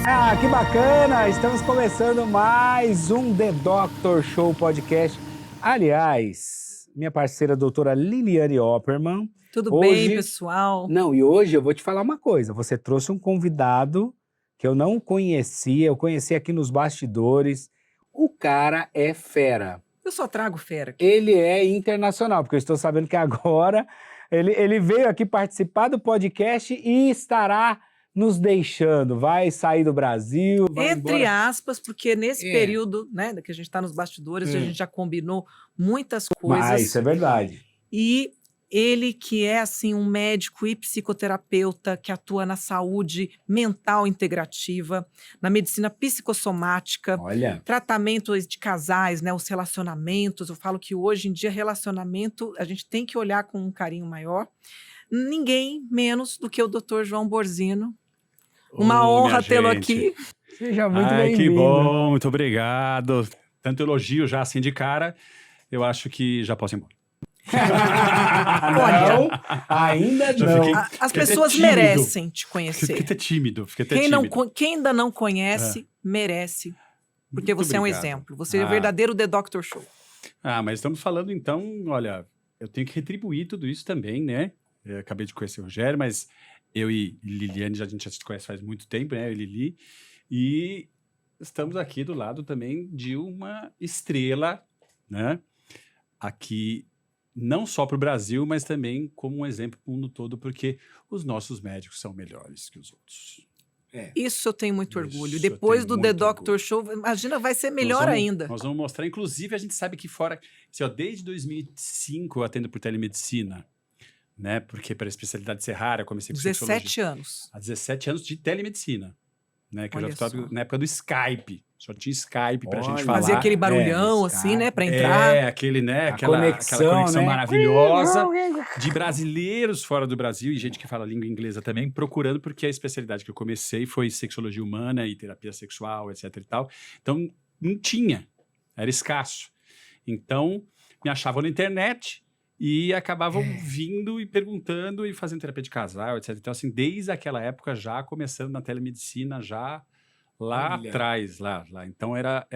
Ah, que bacana! Estamos começando mais um The Doctor Show Podcast. Aliás, minha parceira doutora Liliane Opperman. Tudo hoje... bem, pessoal? Não, e hoje eu vou te falar uma coisa. Você trouxe um convidado que eu não conhecia, eu conheci aqui nos bastidores. O cara é fera. Eu só trago fera aqui. Ele é internacional, porque eu estou sabendo que agora ele veio aqui participar do podcast e estará nos deixando, vai sair do Brasil, vai Entre embora. aspas, porque nesse período, né, que a gente está nos bastidores, a gente já combinou muitas coisas. Mas isso é verdade. E ele que é, assim, um médico e psicoterapeuta que atua na saúde mental integrativa, na medicina psicossomática, Olha, tratamentos de casais, né, os relacionamentos. Eu falo que hoje em dia relacionamento a gente tem que olhar com um carinho maior. Ninguém menos do que o Dr. João Borzino. Uma honra tê-lo aqui. seja muito Ai, bem-vindo. que bom, muito obrigado. Tanto elogio já assim de cara, eu acho que já posso ir embora. Não, ainda Já não. fiquei- As Fiquei até pessoas tímido. merecem te Fiquei conhecer. até tímido, fiquei até Quem, tímido. quem ainda não conhece, merece. Porque Muito você é um obrigado. exemplo. Você é o verdadeiro The Doctor Show. Mas estamos falando então, olha, eu tenho que retribuir tudo isso também, né? Eu acabei de conhecer o Rogério, mas eu e Liliane, a gente já se conhece faz muito tempo, né? Eu e Lili. E estamos aqui do lado também de uma estrela, né? Aqui, não só para o Brasil, mas também como um exemplo para o mundo todo, porque os nossos médicos são melhores que os outros. Isso eu tenho muito Isso, orgulho. eu Depois tenho do The muito Doctor orgulho. Show, imagina, vai ser Nós melhor vamos- ainda. Nós vamos mostrar, inclusive, a gente sabe que fora, assim, ó, desde 2005 eu atendo por telemedicina, né? Porque para a especialidade ser rara, eu comecei com 17 anos. há 17 anos de telemedicina, né? Que eu Olha já estava só. na época do Skype. Só tinha Skype pra gente Olha. falar. Fazia aquele barulhão, É, assim, né, Skype. pra entrar. Aquele, né? A Aquela conexão né? maravilhosa de brasileiros fora do Brasil e gente que fala língua inglesa também, procurando, porque a especialidade que eu comecei foi sexologia humana e terapia sexual, etc e tal. Então, não tinha. Era escasso. Então, me achavam na internet e acabavam vindo e perguntando e fazendo terapia de casal, etc. Então, assim, desde aquela época, já começando na telemedicina, já lá Olha. atrás, lá. Então, era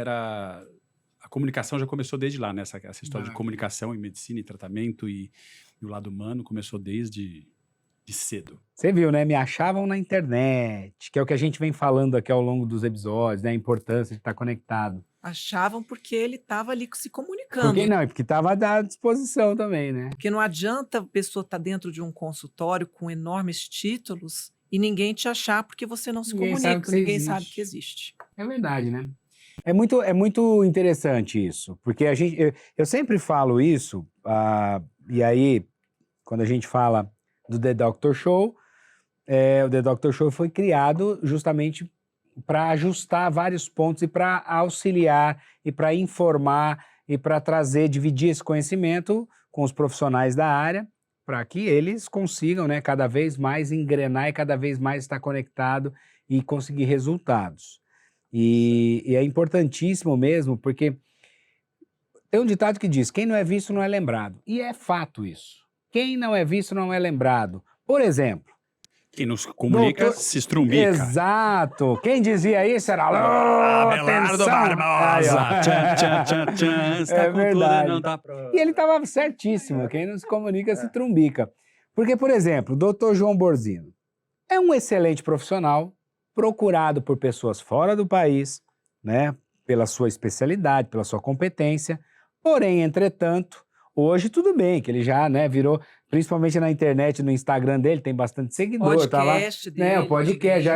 a comunicação já começou desde lá, né? Essa história de Maravilha. comunicação em medicina e tratamento e o lado humano começou desde de cedo. Você viu, né? Me achavam na internet, que é o que a gente vem falando aqui ao longo dos episódios, né? A importância de estar conectado. Achavam porque ele estava ali se comunicando. Porque não, e porque estava à disposição também, né? Porque não adianta a pessoa estar dentro de um consultório com enormes títulos e ninguém te achar porque você não se Ninguém sabe comunica, que você ninguém existe. sabe que existe. É verdade, né? É muito interessante isso, porque eu sempre falo isso, e aí, quando a gente fala do The Doctor Show, o The Doctor Show foi criado justamente para ajustar vários pontos e para auxiliar e para informar e para dividir esse conhecimento com os profissionais da área, para que eles consigam, né, cada vez mais engrenar e cada vez mais estar conectado e conseguir resultados. E é importantíssimo mesmo, porque tem um ditado que diz, quem não é visto não é lembrado. E é fato isso. Quem não é visto não é lembrado. Por exemplo... Quem nos comunica Doutor- se estrumbica. Exato. Quem dizia isso era... Abelardo atenção! Aí, Barbosa! ó. Tchan, tchan, tchan, tchan. Está É com tudo e verdade. não tá pronto. E ele estava certíssimo. Quem não se comunica se trumbica. Porque, por exemplo, o Dr. João Borzino é um excelente profissional, procurado por pessoas fora do país, né, pela sua especialidade, pela sua competência. Porém, entretanto, hoje tudo bem, que ele já, né, virou, principalmente na internet, no Instagram dele, tem bastante seguidor, tá lá, Podcast dele. né, o podcast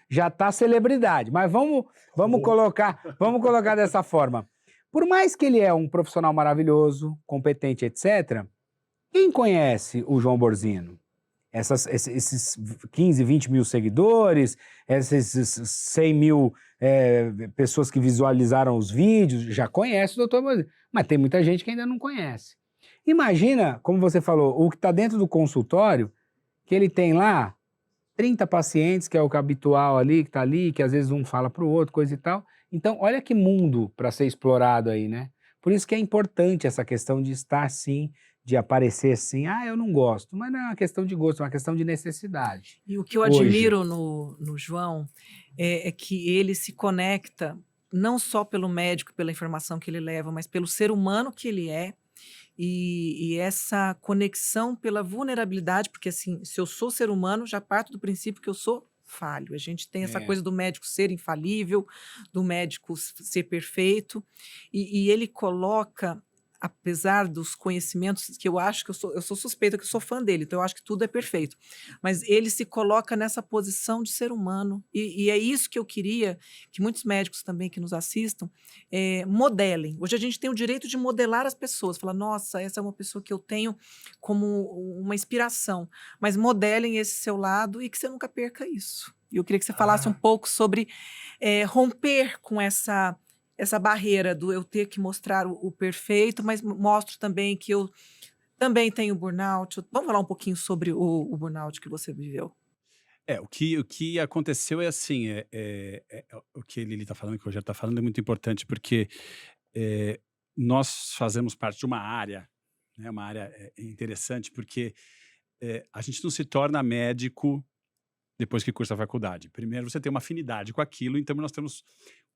já tá celebridade. Mas vamos colocar dessa forma. Por mais que ele é um profissional maravilhoso, competente, etc., quem conhece o João Borzino? Esses 15, 20 mil seguidores, esses 100 mil pessoas que visualizaram os vídeos, já conhece o Dr. Borzino. Mas tem muita gente que ainda não conhece. Imagina, como você falou, o que está dentro do consultório, que ele tem lá 30 pacientes, que é o habitual ali, que está ali, que às vezes um fala para o outro, coisa e tal. Então, olha que mundo para ser explorado aí, né? Por isso que é importante essa questão de estar, sim, de aparecer assim, eu não gosto. Mas não é uma questão de gosto, é uma questão de necessidade. E o que eu Hoje. admiro no João é que ele se conecta não só pelo médico, pela informação que ele leva, mas pelo ser humano que ele é. E essa conexão pela vulnerabilidade, porque assim, se eu sou ser humano, já parto do princípio que eu sou falho. A gente tem essa coisa do médico ser infalível, do médico ser perfeito, e ele coloca, apesar dos conhecimentos que eu acho que eu sou suspeita que eu sou fã dele, então eu acho que tudo é perfeito, mas ele se coloca nessa posição de ser humano, e é isso que eu queria que muitos médicos também que nos assistam modelem. Hoje a gente tem o direito de modelar as pessoas, falar, nossa, essa é uma pessoa que eu tenho como uma inspiração, mas modelem esse seu lado e que você nunca perca isso. E eu queria que você falasse um pouco sobre romper com essa barreira do eu ter que mostrar o perfeito, mas mostro também que eu também tenho burnout. Vamos falar um pouquinho sobre o burnout que você viveu? O que aconteceu é assim, o que a Lili está falando, que o Rogério está falando é muito importante, porque nós fazemos parte de uma área, né, uma área interessante, porque a gente não se torna médico depois que cursa a faculdade. Primeiro você tem uma afinidade com aquilo, então nós temos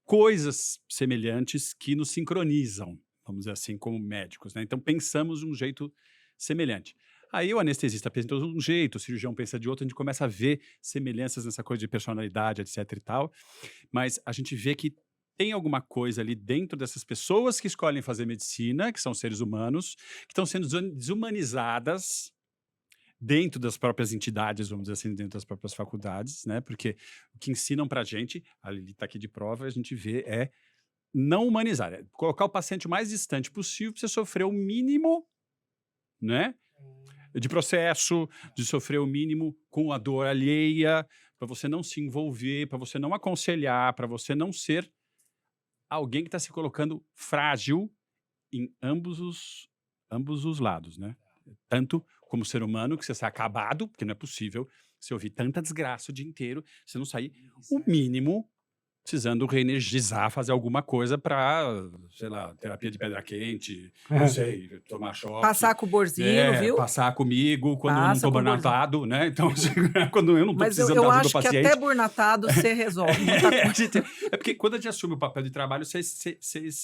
coisas semelhantes que nos sincronizam, vamos dizer assim, como médicos, né? Então pensamos de um jeito semelhante. Aí o anestesista pensa de um jeito, o cirurgião pensa de outro, a gente começa a ver semelhanças nessa coisa de personalidade, etc e tal, mas a gente vê que tem alguma coisa ali dentro dessas pessoas que escolhem fazer medicina, que são seres humanos, que estão sendo desumanizadas dentro das próprias entidades, vamos dizer assim, dentro das próprias faculdades, né? Porque o que ensinam pra gente, a Lili está aqui de prova, a gente vê não humanizar, colocar o paciente o mais distante possível para você sofrer o mínimo, né? De processo, de sofrer o mínimo com a dor alheia, para você não se envolver, para você não aconselhar, para você não ser alguém que está se colocando frágil em ambos os lados, né? Tanto como ser humano, que você sai acabado, porque não é possível você ouvir tanta desgraça o dia inteiro, você não sair o mínimo precisando reenergizar, fazer alguma coisa para, sei lá, terapia de pedra quente, não sei, tomar choque. Passar com o Borzino, viu? Passar comigo quando eu não Passa tô com o burnatado, né? Então, quando eu não tô Mas precisando eu da ajuda do acho que paciente. até burnatado você resolve. Muita coisa. Porque quando a gente assume o papel de trabalho, você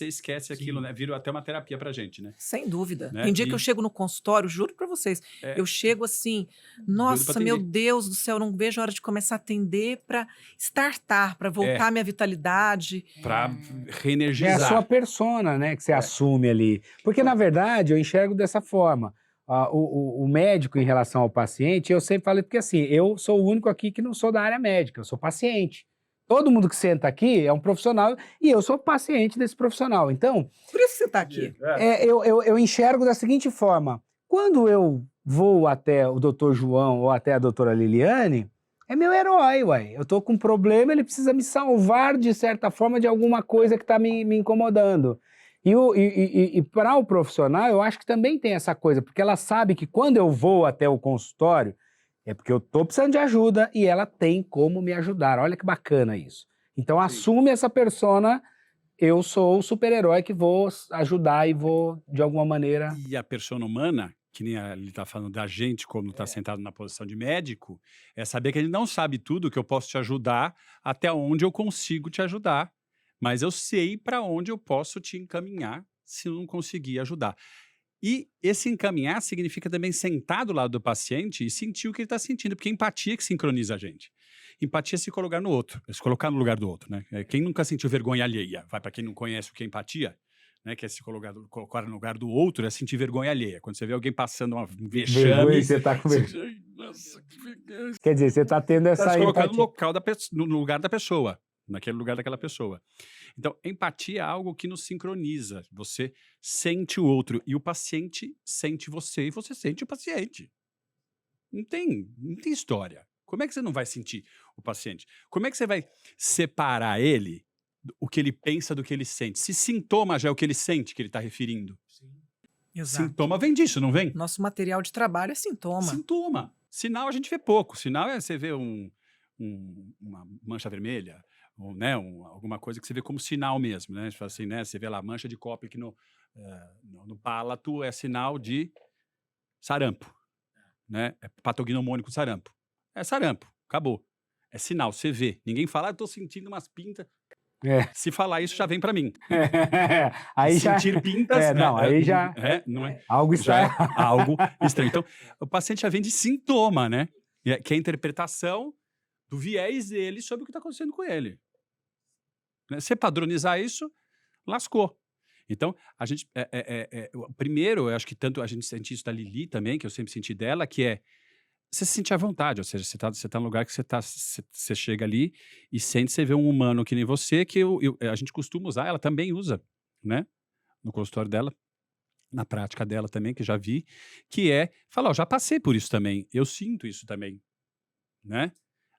esquece aquilo, né? Vira até uma terapia pra gente, né? Sem dúvida. Né? Tem dia que eu chego no consultório, juro pra vocês, eu chego assim, nossa, meu Deus do céu, eu não vejo a hora de começar a atender pra startar, pra voltar a minha vitalidade. Pra É reenergizar. a sua persona, né, que você assume ali. Porque, na verdade, eu enxergo dessa forma. O médico, em relação ao paciente, eu sempre falei, porque assim, eu sou o único aqui que não sou da área médica, eu sou paciente. Todo mundo que senta aqui é um profissional e eu sou paciente desse profissional. Então, Por isso que você está aqui. eu enxergo da seguinte forma: quando eu vou até o doutor João ou até a doutora Liliane, é meu herói, ué. Eu tô com um problema, ele precisa me salvar, de certa forma, de alguma coisa que está me incomodando. E para o profissional, eu acho que também tem essa coisa, porque ela sabe que quando eu vou até o consultório, é porque eu estou precisando de ajuda e ela tem como me ajudar. Olha que bacana isso. Então, assume essa persona, eu sou o super-herói que vou ajudar e vou, de alguma maneira... E a persona humana, que nem ele está falando da gente, como está sentado na posição de médico, é saber que ele não sabe tudo, que eu posso te ajudar até onde eu consigo te ajudar. Mas eu sei para onde eu posso te encaminhar se eu não conseguir ajudar. E esse encaminhar significa também sentar do lado do paciente e sentir o que ele está sentindo, porque empatia é que sincroniza a gente. Empatia é se colocar no outro, é se colocar no lugar do outro, né? Quem nunca sentiu vergonha alheia? Vai para quem não conhece o que é empatia, né? Que é se colocar no lugar do outro, é sentir vergonha alheia. Quando você vê alguém passando um vexame... Vergonha, você tá com vergonha. Nossa, que vergonha. Quer dizer, você está tendo essa se colocando empatia. no lugar da pessoa, naquele lugar daquela pessoa. Então, empatia é algo que nos sincroniza. Você sente o outro e o paciente sente você e você sente o paciente. Não tem história. Como é que você não vai sentir o paciente? Como é que você vai separar ele, o que ele pensa do que ele sente? Se sintoma já é o que ele sente que ele está referindo. Exato. Sintoma vem disso, não vem? Nosso material de trabalho é sintoma. Sintoma. Sinal a gente vê pouco. Sinal é você ver uma mancha vermelha, ou, né, alguma coisa que você vê como sinal mesmo, né? Assim, né? Você vê lá mancha de Koplik no palato, é sinal de sarampo, né? É patognomônico sarampo. É sarampo, acabou. É sinal, você vê. Ninguém fala, eu tô sentindo umas pintas. É. Se falar isso, já vem para mim. Aí já. Sentir pintas, Não, aí já. não é, Algo já é está. algo estranho. Então, o paciente já vem de sintoma, né? Que é a interpretação do viés dele sobre o que está acontecendo com ele. Né? Se padronizar isso, lascou. Então, a gente. Primeiro, eu acho que tanto a gente sente isso da Lili também, que eu sempre senti dela, que é você se sentir à vontade, ou seja, você tá num lugar que você chega ali e sente, você vê um humano que nem você, que a gente costuma usar, ela também usa, né? No consultório dela, na prática dela também, que já vi, que é falar, ó, já passei por isso também, eu sinto isso também, né?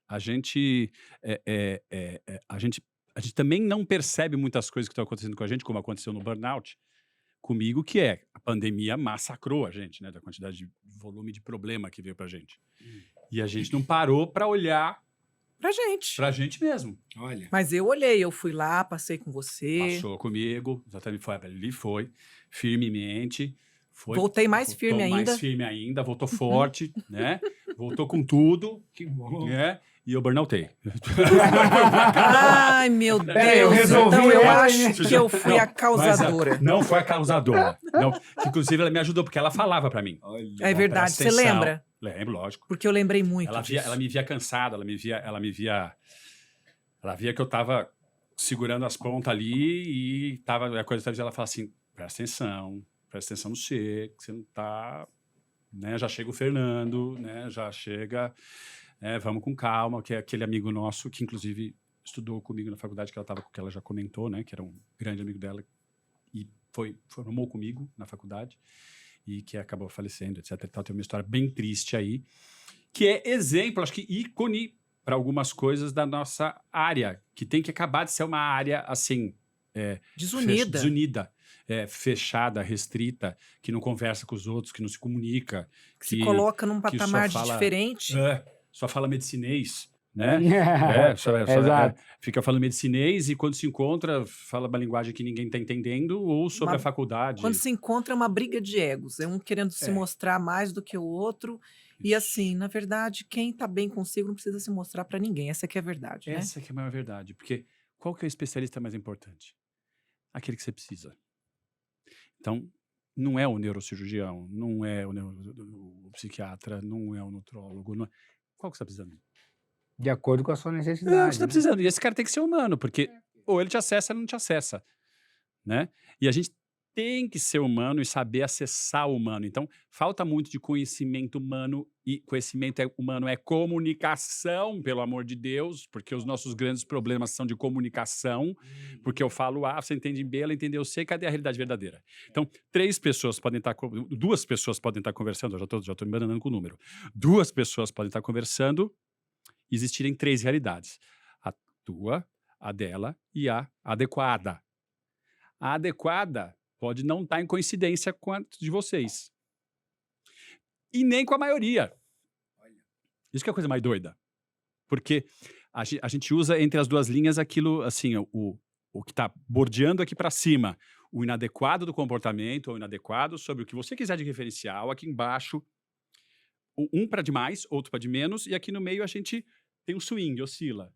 A gente, a gente também não percebe muitas coisas que estão acontecendo com a gente, como aconteceu no burnout, comigo, que é a pandemia massacrou a gente, né? Da quantidade de volume de problema que veio pra gente. E a gente não parou pra olhar Pra gente mesmo. Olha. Mas eu olhei, eu fui lá, passei com você. Passou comigo, exatamente, ali foi, firmemente. Voltei mais firme voltou ainda. mais firme ainda, voltou forte, né? Voltou com tudo. Que bom. Né? E eu burnoutei. Ai, meu Deus. eu resolvi Então eu ela, acho que eu fui a causadora. Não foi a causadora. Não, que, inclusive, ela me ajudou, porque ela falava pra mim. É verdade, Presta você atenção. lembra? Lembro, lógico. Porque eu lembrei muito Ela disso. me via cansado, ela via que eu tava segurando as pontas ali e tava, a coisa talvez ela fala assim, presta atenção no que você não tá, né, já chega o Fernando, né, já chega, vamos com calma, que é aquele amigo nosso que inclusive estudou comigo na faculdade, que ela já comentou, né, que era um grande amigo dela e formou comigo na faculdade e que acabou falecendo, etc. E tal. Tem uma história bem triste aí, que é exemplo, acho que ícone para algumas coisas da nossa área, que tem que acabar de ser uma área, assim... Desunida. Fechada, restrita, que não conversa com os outros, que não se comunica. Que se coloca num que patamar só fala, diferente. Só fala medicinês, né? Exato. Fica falando medicinês e quando se encontra, fala uma linguagem que ninguém está entendendo ou sobre a faculdade. Quando se encontra é uma briga de egos, é um querendo se mostrar mais do que o outro. E assim, na verdade, quem está bem consigo não precisa se mostrar para ninguém. Essa que é a verdade, né? Essa que é a maior verdade, porque qual que é o especialista mais importante? Aquele que você precisa. Então, não é o neurocirurgião, não é o psiquiatra, não é o nutrólogo. Não é... Qual que você está precisando? De acordo com a sua necessidade. Não, você está precisando. E esse cara tem que ser humano, porque ou ele te acessa ou ele não te acessa. Né? E a gente tem que ser humano e saber acessar o humano. Então, falta muito de conhecimento humano, e conhecimento humano é comunicação, pelo amor de Deus, porque os nossos grandes problemas são de comunicação, porque eu falo A, você entende B, ela entendeu C, cadê a realidade verdadeira? Então, duas pessoas podem estar conversando, eu já estou me bananando com o número, 2 pessoas podem estar conversando e existirem 3 realidades, a tua, a dela e a adequada. A adequada pode não estar em coincidência com a de vocês. E nem com a maioria. Isso que é a coisa mais doida. Porque a gente usa entre as duas linhas aquilo, assim, o que está bordeando aqui para cima. O inadequado do comportamento, ou inadequado sobre o que você quiser de referencial. Aqui embaixo, um para de mais, outro para de menos. E aqui no meio a gente tem um swing, oscila.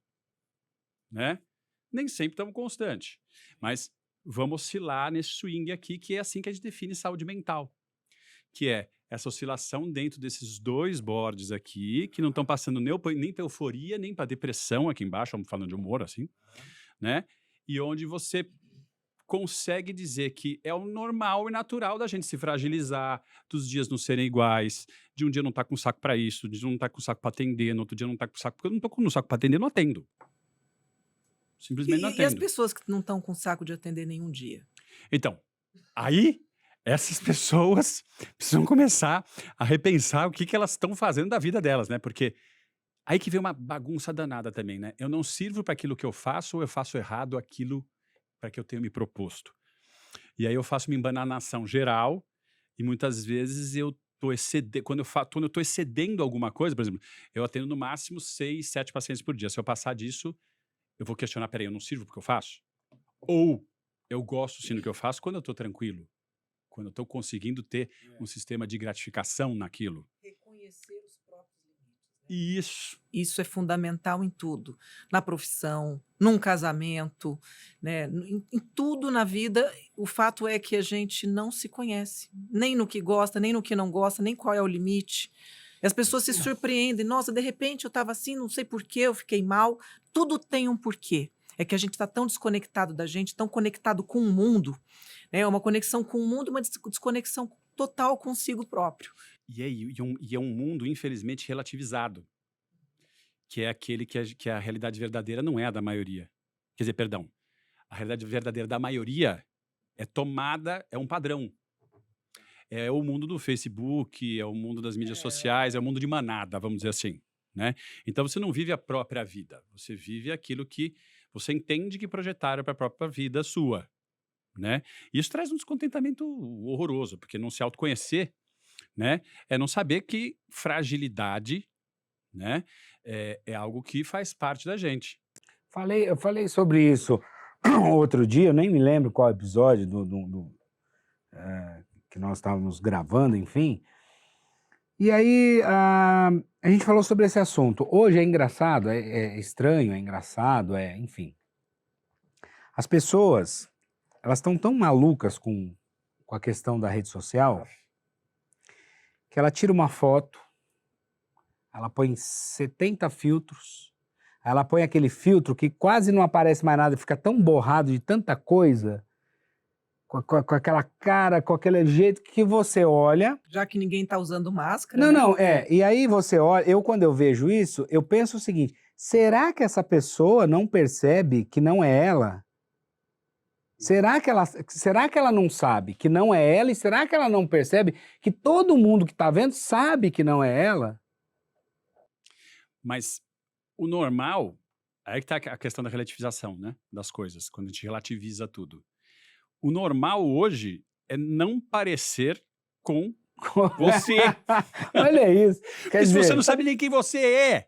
Né? Nem sempre estamos constantes. Mas... vamos oscilar nesse swing aqui, que é assim que a gente define saúde mental. Que é essa oscilação dentro desses 2 bordes aqui, que não estão passando nem para euforia, nem para depressão aqui embaixo, vamos falando de humor assim, né? E onde você consegue dizer que é o normal e natural da gente se fragilizar, dos dias não serem iguais, de um dia não estar com saco para isso, de um dia não estar com saco para atender, no outro dia não estar com saco, porque eu não estou com saco para atender, não atendo. Simplesmente não atendo. E as pessoas que não estão com saco de atender nenhum dia? Então, aí, essas pessoas precisam começar a repensar o que elas estão fazendo da vida delas, né? Porque aí que vem uma bagunça danada também, né? Eu não sirvo para aquilo que eu faço ou eu faço errado aquilo para que eu tenho me proposto. E aí eu faço uma embananação geral e muitas vezes eu estou excedendo, quando eu estou excedendo alguma coisa, por exemplo, eu atendo no máximo 6, 7 pacientes por dia. Se eu passar disso, eu vou questionar, peraí, eu não sirvo porque eu faço? Ou eu gosto sim do que eu faço quando eu estou tranquilo quando eu estou conseguindo ter um sistema de gratificação naquilo. Reconhecer os próprios limites. Isso. Isso é fundamental em tudo, na profissão, num casamento, né? Em tudo na vida. O fato é que a gente não se conhece, nem no que gosta, nem no que não gosta, nem qual é o limite. E as pessoas se surpreendem. Nossa, de repente eu estava assim, não sei por que eu fiquei mal. Tudo tem um porquê. É que a gente está tão desconectado da gente, tão conectado com o mundo, né? Uma conexão com o mundo, uma desconexão total consigo próprio. E é um mundo, infelizmente, relativizado, que é aquele que a realidade verdadeira não é a da maioria. Quer dizer, perdão, a realidade verdadeira da maioria é tomada, é um padrão. É o mundo do Facebook, é o mundo das mídias sociais, é o mundo de manada, vamos dizer assim, né? Então você não vive a própria vida, você vive aquilo que você entende que projetaram para a própria vida sua, né? Isso traz um descontentamento horroroso, porque não se autoconhecer, né, é não saber que fragilidade, né, é algo que faz parte da gente. Eu falei sobre isso outro dia, eu nem me lembro qual episódio que nós estávamos gravando, enfim. E aí a gente falou sobre esse assunto. Hoje é engraçado, é estranho, é engraçado, enfim. As pessoas, elas estão tão malucas com a questão da rede social que ela tira uma foto, ela põe 70 filtros, ela põe aquele filtro que quase não aparece mais nada, fica tão borrado de tanta coisa, com aquela cara, com aquele jeito que você olha... Já que ninguém está usando máscara, Não, né? e aí você olha, quando eu vejo isso, eu penso o seguinte, será que essa pessoa não percebe que não é ela? Será que ela não sabe que não é ela? E será que ela não percebe que todo mundo que está vendo sabe que não é ela? Mas o normal, aí que tá a questão da relativização, né, das coisas, quando a gente relativiza tudo. O normal hoje é não parecer com você. Olha isso. Porque se você não sabe nem quem você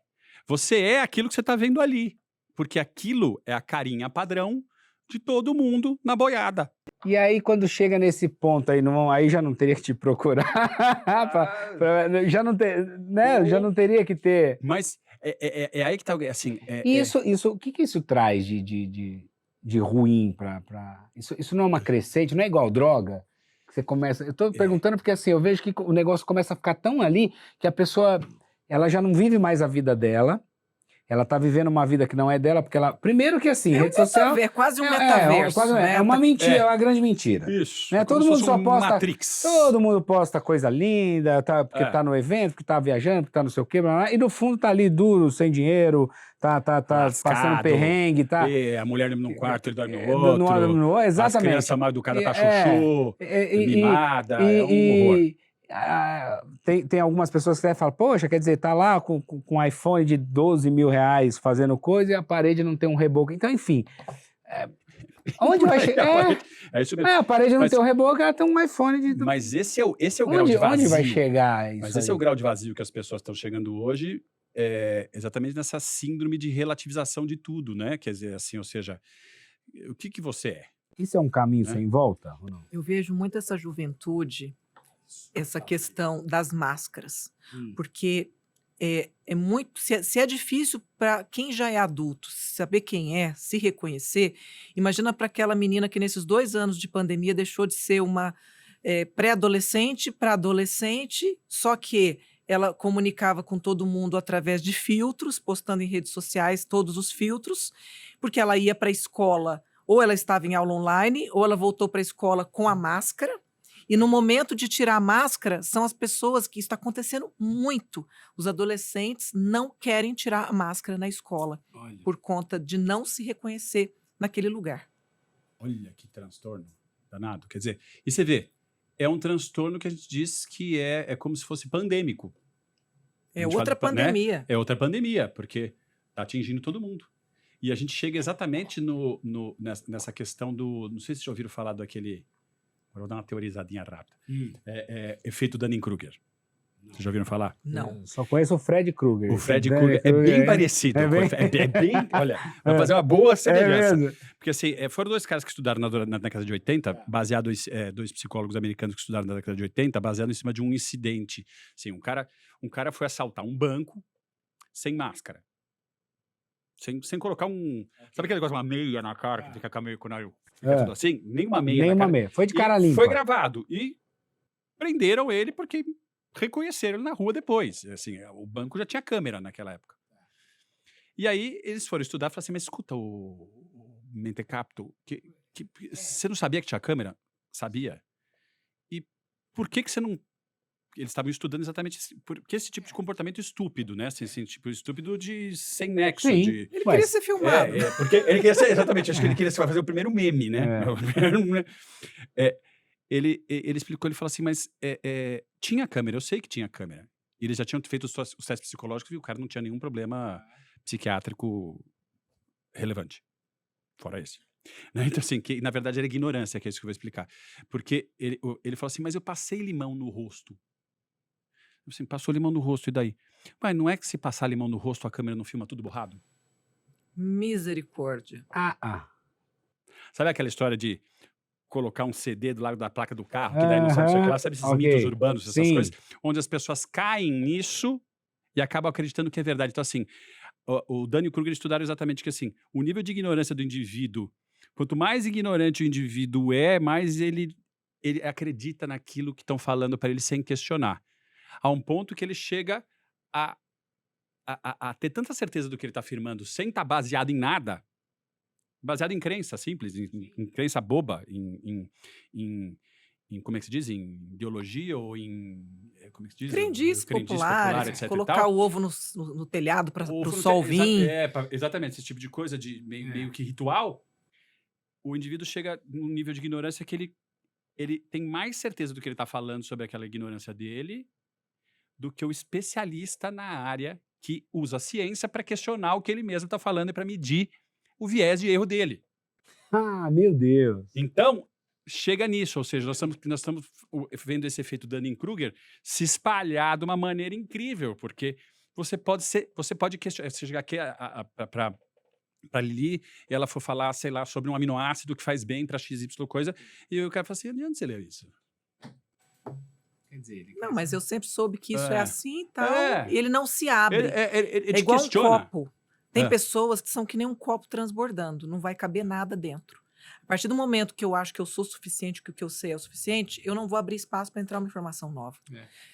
é aquilo que você está vendo ali. Porque aquilo é a carinha padrão de todo mundo na boiada. E aí, quando chega nesse ponto aí, aí já não teria que te procurar, já não teria que ter... Mas é aí que tá, assim... O que isso traz de ruim para... Isso não é uma crescente, não é igual droga? Que você começa... Eu tô perguntando porque assim, eu vejo que o negócio começa a ficar tão ali que a pessoa, ela já não vive mais a vida dela, ela tá vivendo uma vida que não é dela, porque ela... Primeiro que assim, rede social... É quase um metaverso. É uma mentira, é uma grande mentira. Isso. Né? Todo mundo só posta... Matrix. Todo mundo posta coisa linda, porque tá no evento, porque tá viajando, porque tá não sei o quê, blá, blá, e no fundo tá ali duro, sem dinheiro, tá passando perrengue, tá... A mulher dorme num quarto, ele dorme no outro. Exatamente. As crianças mal educadas tá chuchu, mimada, é um horror. Tem algumas pessoas que até falam, poxa, quer dizer, tá lá com um iPhone de 12 mil reais fazendo coisa e a parede não tem um reboco. Então, enfim, onde vai chegar? É isso mesmo. A parede não tem um reboco, ela tem um iPhone de... Mas esse é o grau de vazio. Onde vai chegar isso? Mas esse é o grau de vazio que as pessoas estão chegando hoje, exatamente nessa síndrome de relativização de tudo, né? Quer dizer, assim, ou seja, o que você é? Isso é um caminho sem volta? Ou não? Eu vejo muito essa juventude, essa questão das máscaras, porque é muito, se é difícil para quem já é adulto saber quem é, se reconhecer, imagina para aquela menina que nesses 2 anos de pandemia deixou de ser uma pré-adolescente para adolescente, só que ela comunicava com todo mundo através de filtros, postando em redes sociais todos os filtros, porque ela ia para a escola, ou ela estava em aula online, ou ela voltou para a escola com a máscara. E no momento de tirar a máscara, são as pessoas que isso está acontecendo muito. Os adolescentes não querem tirar a máscara na escola, por conta de não se reconhecer naquele lugar. Olha que transtorno danado. Quer dizer, e você vê, é um transtorno que a gente diz que é como se fosse pandêmico. É outra pandemia. Né? É outra pandemia, porque está atingindo todo mundo. E a gente chega exatamente nessa questão do... Não sei se vocês já ouviram falar daquele... Vou dar uma teorizadinha rápida. Efeito Dunning-Kruger. Vocês já ouviram falar? Não. Eu só conheço o Fred Krueger. O Fred Danny Krueger é bem é- parecido. é bem- Olha, vai fazer uma boa É semelhança. mesmo? Porque assim, foram dois caras que estudaram na década de 80, baseado em dois psicólogos americanos que estudaram na década de 80, baseado em cima de um incidente. Assim, um cara foi assaltar um banco sem máscara. Sem colocar Sabe aquele negócio, uma meia na cara, que fica meio com o nariz? Fica tudo assim? Nenhuma meia na Nenhuma cara. meia. Foi de E cara limpa. Foi gravado. E prenderam ele porque reconheceram ele na rua depois. Assim, o banco já tinha câmera naquela época. E aí eles foram estudar e falaram assim, mas escuta, o Mentecapto, você não sabia que tinha câmera? Sabia. E por que você não... Eles estavam estudando exatamente porque esse tipo de comportamento estúpido, né? Assim, tipo, estúpido sem nexo. Sim. De... Ele Ué, queria ser filmado. porque ele queria ser, exatamente, acho que ele queria fazer o primeiro meme, né? Ele explicou, ele falou assim, mas tinha câmera, eu sei que tinha câmera. E eles já tinham feito os testes psicológicos e o cara não tinha nenhum problema psiquiátrico relevante, fora esse. Né? Então, assim, que na verdade era ignorância, que é isso que eu vou explicar. Porque ele falou assim, mas eu passei limão no rosto. Assim, passou limão no rosto, e daí? Mas não é que se passar limão no rosto, a câmera não filma tudo borrado? Misericórdia. Sabe aquela história de colocar um CD do lado da placa do carro, que daí não sabe o que lá, sabe esses Ok. mitos urbanos, essas Sim. coisas, onde as pessoas caem nisso e acabam acreditando que é verdade. Então, assim, o Danny Kruger estudaram exatamente que, assim, o nível de ignorância do indivíduo, quanto mais ignorante o indivíduo mais ele acredita naquilo que estão falando para ele sem questionar. A um ponto que ele chega a ter tanta certeza do que ele está afirmando sem estar baseado em nada, baseado em crença simples, em crença boba, em como é que se diz? Em ideologia ou em... Como é que se diz? Crendices populares, etc. e colocar tal. o ovo no telhado para Ou o sol vir. Exatamente, esse tipo de coisa de meio que ritual. O indivíduo chega num nível de ignorância que ele tem mais certeza do que ele está falando sobre aquela ignorância dele do que o especialista na área que usa a ciência para questionar o que ele mesmo está falando e para medir o viés de erro dele. Meu Deus. Então, chega nisso, ou seja, nós estamos vendo esse efeito Dunning-Kruger se espalhar de uma maneira incrível, porque você pode questionar, você chegar aqui para Lili, e ela for falar, sei lá, sobre um aminoácido que faz bem para XY coisa, e o cara fala assim, de onde você leu isso? Quer dizer, Não, mas eu sempre soube que isso é assim e tal. É. E ele não se abre. Ele É te igual questiona. um copo. Tem É. pessoas que são que nem um copo transbordando, não vai caber nada dentro. A partir do momento que eu acho que eu sou suficiente, que o que eu sei é o suficiente, eu não vou abrir espaço para entrar uma informação nova.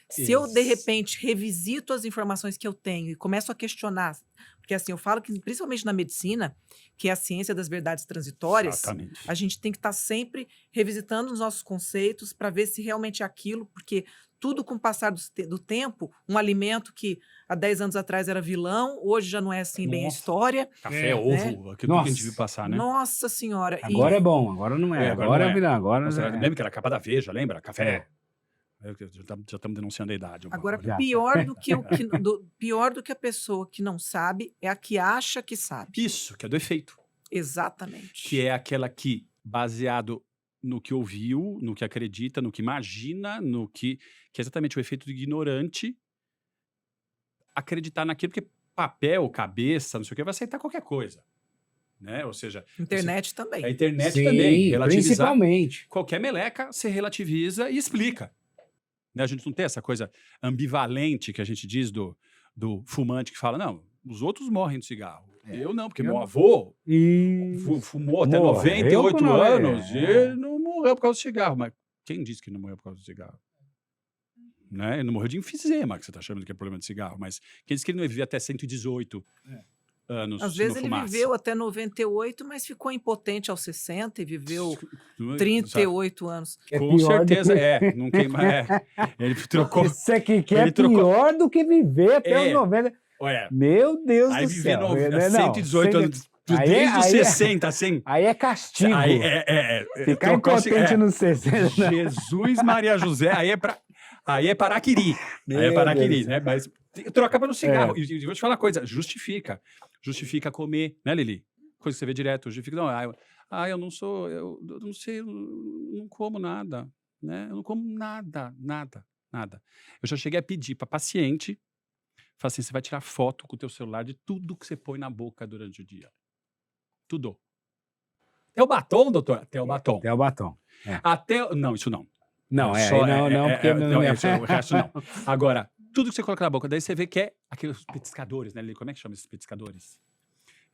Se eu, de repente, revisito as informações que eu tenho e começo a questionar, porque assim, eu falo que, principalmente na medicina, que é a ciência das verdades transitórias, Exatamente. a gente tem que estar sempre revisitando os nossos conceitos para ver se realmente é aquilo, porque tudo com o passar do tempo, um alimento que há 10 anos atrás era vilão, hoje já não é assim bem a Nossa. história. Café, ovo, aquilo que a Nossa. gente viu passar, né? Nossa Senhora. Agora é bom, agora não é. Agora Agora não é é. vilão, agora Nossa, é. lembra que era a capa da Veja, lembra? Café. Já estamos denunciando a idade. Agora, Já. pior pior do que a pessoa que não sabe é a que acha que sabe. Isso, que é do efeito. Exatamente. Que é aquela que, baseado no que ouviu, no que acredita, no que imagina, que é exatamente o efeito do ignorante, acreditar naquilo, porque papel, cabeça, não sei o que, vai aceitar qualquer coisa. Né? Ou seja, Internet também. a internet Sim, também, relativizar principalmente. qualquer meleca, você relativiza e explica. Né? A gente não tem essa coisa ambivalente que a gente diz do fumante que fala, não, os outros morrem de cigarro. Eu não, porque Eu meu não. avô E fumou até Morreu 98 com anos e 90. ele não morreu por causa do cigarro. Mas quem disse que não morreu por causa do cigarro? Né? Ele não morreu de enfisema, que você está achando que é problema de cigarro. Mas quem disse que ele não ia viver até 118 anos Às se vezes não ele fumasse? viveu até 98, mas ficou impotente aos 60 e viveu Sabe? 38 anos. é Com pior do certeza, que... não queima. Ele trocou. Isso aqui que é ele trocou- pior do que viver até os 90. Olha, Meu Deus aí do viver céu. 118 anos, desde os 60, assim. Aí é castigo. Aí Ficar trocou- impotente nos 60. Jesus Maria José, aí é paraquiri. Aí é paraquiri, né? Mas troca pelo cigarro. E vou te falar uma coisa, justifica comer, né, Lili? Coisa que você vê direto, justifica, não, eu não sou, eu não sei, eu não como nada, né? Eu não como nada. Nada. Eu já cheguei a pedir para paciente, falar assim, você vai tirar foto com o teu celular de tudo que você põe na boca durante o dia. Tudo. Até o batom, doutor? Até o batom. Até o batom. É. Até... Não, isso não. Não, Só- porque não, não, isso, o resto não. Agora, tudo que você coloca na boca, daí você vê que é aqueles petiscadores, né? Lili? Como é que chama esses petiscadores?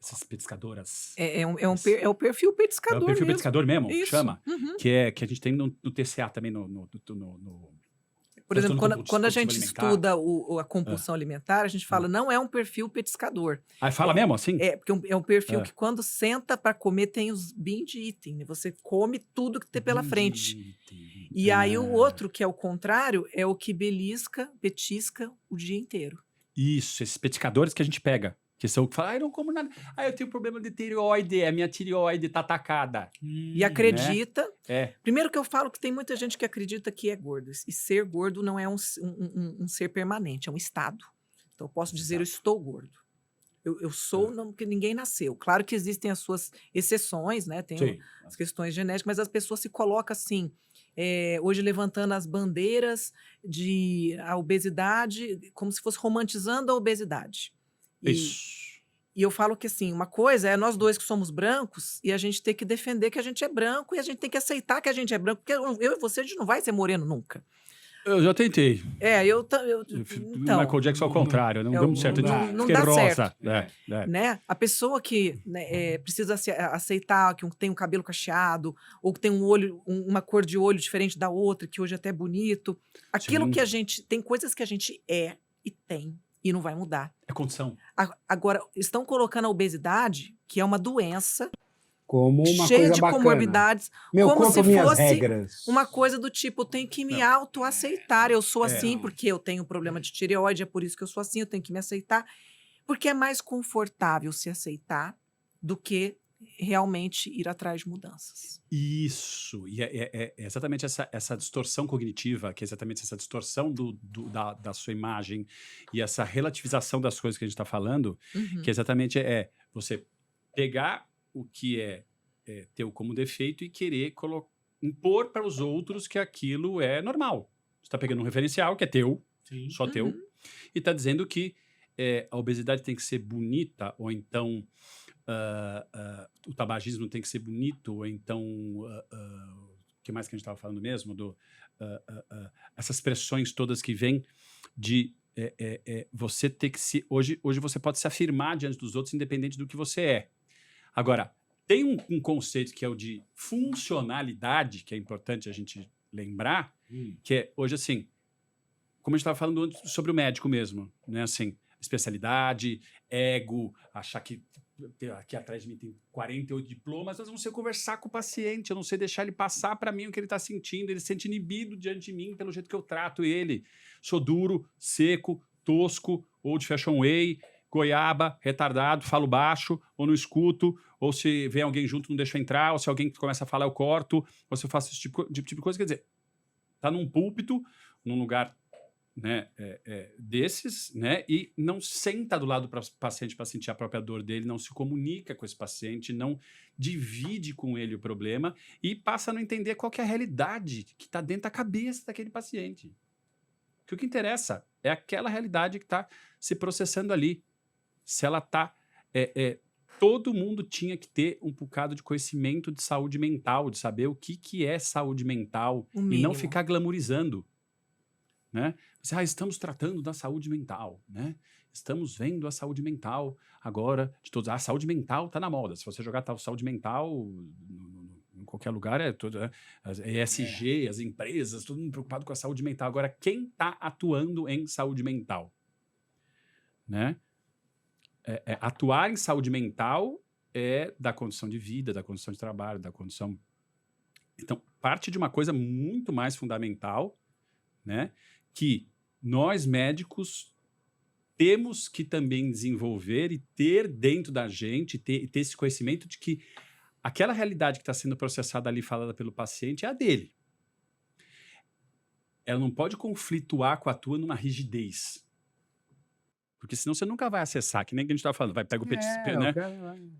Essas petiscadoras. É o perfil É o petiscador perfil mesmo. petiscador mesmo, que Isso. chama. Uhum. Que a gente tem no TCA também, no Por exemplo, transtorno quando a gente compulsivo alimentar. estuda a compulsão alimentar, a gente fala, não é um perfil petiscador. Ah, fala mesmo assim? É, porque é um perfil Ah. que quando senta para comer tem os binge eating, né? Você come tudo que tem pela frente. E aí o outro, que é o contrário, é o que petisca o dia inteiro. Isso, esses petiscadores que a gente pega. Que são o que falam, eu não como nada. Eu tenho problema de tireoide, a minha tireoide tá atacada. E acredita. É. Primeiro que eu falo que tem muita gente que acredita que é gordo. E ser gordo não é um ser permanente, é um estado. Então eu posso dizer, eu estou gordo. Eu sou, não, porque ninguém nasceu. Claro que existem as suas exceções, né? Tem Sim. as questões genéticas, mas as pessoas se colocam assim, hoje levantando as bandeiras de a obesidade, como se fosse romantizando a obesidade. Isso. E eu falo que assim, uma coisa é nós dois que somos brancos e a gente tem que defender que a gente é branco e a gente tem que aceitar que a gente é branco, porque eu e você, a gente não vai ser moreno nunca. Eu já tentei. Então, Michael Jackson ao contrário, não é, deu muito certo. não Fiquei dá rosa. certo. Né? A pessoa que né, precisa aceitar que tem um cabelo cacheado ou que tem um olho, uma cor de olho diferente da outra, que hoje é até bonito. Aquilo Sim. que a gente... Tem coisas que a gente é e tem e não vai mudar. É condição. Agora, estão colocando a obesidade, que é uma doença Como uma cheia coisa de bacana. comorbidades, Meu como corpo, se minhas fosse regras. uma coisa do tipo, eu tenho que me autoaceitar. Eu sou assim não. porque eu tenho problema de tireoide, é por isso que eu sou assim, eu tenho que me aceitar. Porque é mais confortável se aceitar do que realmente ir atrás de mudanças. Isso. E é exatamente essa distorção cognitiva, que é exatamente essa distorção da sua imagem e essa relativização das coisas que a gente está falando, Uhum. que exatamente é você pegar o que é teu como defeito e querer impor para os outros que aquilo é normal. Você está pegando um referencial que é teu, só teu, Uhum. e está dizendo que a obesidade tem que ser bonita, ou então o tabagismo tem que ser bonito, ou então o que mais que a gente estava falando mesmo? Essas pressões todas que vêm de você ter que se... Hoje você pode se afirmar diante dos outros independente do que você é. Agora, tem um conceito que é o de funcionalidade, que é importante a gente lembrar, que é hoje assim, como a gente estava falando antes sobre o médico mesmo, né? Assim, especialidade, ego, achar que aqui atrás de mim tem 48 diplomas, mas eu não sei conversar com o paciente, eu não sei deixar ele passar para mim o que ele está sentindo, ele se sente inibido diante de mim pelo jeito que eu trato ele. Sou duro, seco, tosco, old fashion way, goiaba, retardado, falo baixo, ou não escuto, ou se vem alguém junto não deixa eu entrar, ou se alguém começa a falar eu corto, ou se eu faço esse tipo de coisa. Quer dizer, tá num púlpito, num lugar, né, desses, né, e não senta do lado do paciente para sentir a própria dor dele, não se comunica com esse paciente, não divide com ele o problema e passa a não entender qual que é a realidade que está dentro da cabeça daquele paciente. Porque o que interessa é aquela realidade que está se processando ali. Se ela está... todo mundo tinha que ter um bocado de conhecimento de saúde mental, de saber o que é saúde mental O e não mínimo. ficar glamourizando. Né? Você, estamos tratando da saúde mental, né? Estamos vendo a saúde mental agora de todos. A saúde mental está na moda. Se você jogar saúde mental em qualquer lugar, as ESG, as empresas, todo mundo preocupado com a saúde mental. Agora, quem está atuando em saúde mental? Né? Atuar em saúde mental é da condição de vida, da condição de trabalho, da condição... Então, parte de uma coisa muito mais fundamental, né? Que nós médicos temos que também desenvolver e ter dentro da gente, ter esse conhecimento de que aquela realidade que está sendo processada ali, falada pelo paciente, é a dele. Ela não pode conflituar com a tua numa rigidez. Porque senão você nunca vai acessar, que nem que a gente estava falando, vai pegar o né?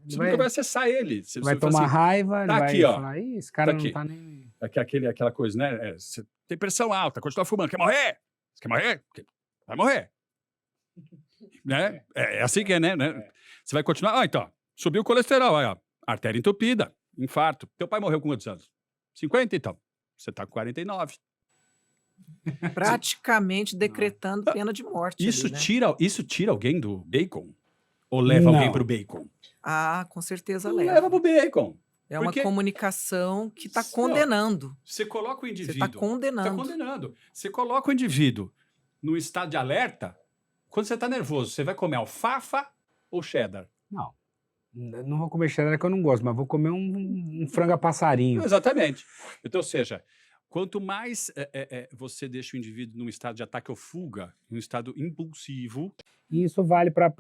Você nunca vai acessar ele. Você Vai fala tomar assim, raiva, tá ele aqui, vai ó. falar, esse cara Tá não aqui. tá nem... Aquela coisa, né? Você tem pressão alta, continua fumando, quer morrer? Você quer morrer? Vai morrer. Né? É assim que é, né? Você vai continuar. Então, subiu o colesterol, aí, ó. Artéria entupida, infarto. Teu pai morreu com quantos anos? 50, então. Você tá com 49. Praticamente decretando pena de morte. Isso ali, né? tira alguém do bacon? Ou leva alguém pro bacon? Ah, com certeza Leva leva. pro bacon. É uma Porque- comunicação que está Não. condenando. Você coloca o Você indivíduo. está condenando. Tá condenando. Você coloca o indivíduo no estado de alerta. Quando você tá nervoso, você vai comer alfafa ou cheddar? Não. Não vou comer cheddar que eu não gosto, mas vou comer um frango a passarinho. Exatamente. Então, ou seja, quanto mais você deixa o indivíduo num estado de ataque ou fuga, num estado impulsivo. E isso vale para.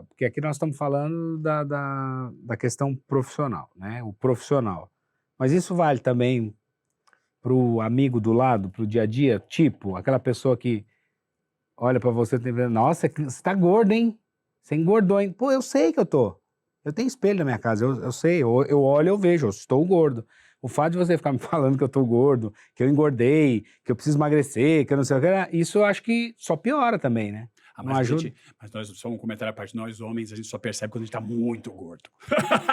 Porque aqui nós estamos falando da questão profissional, né? O profissional. Mas isso vale também para o amigo do lado, para o dia a dia, tipo, aquela pessoa que olha para você e tem nossa, você está gordo, hein? Você engordou, hein? Pô, eu sei que eu tô. Eu tenho espelho na minha casa, eu sei, eu olho, eu vejo, eu estou gordo. O fato de você ficar me falando que eu tô gordo, que eu engordei, que eu preciso emagrecer, que eu não sei o que, isso eu acho que só piora também, né? Não ajuda. Mas nós, só um comentário à parte, nós homens, a gente só percebe quando a gente tá muito gordo.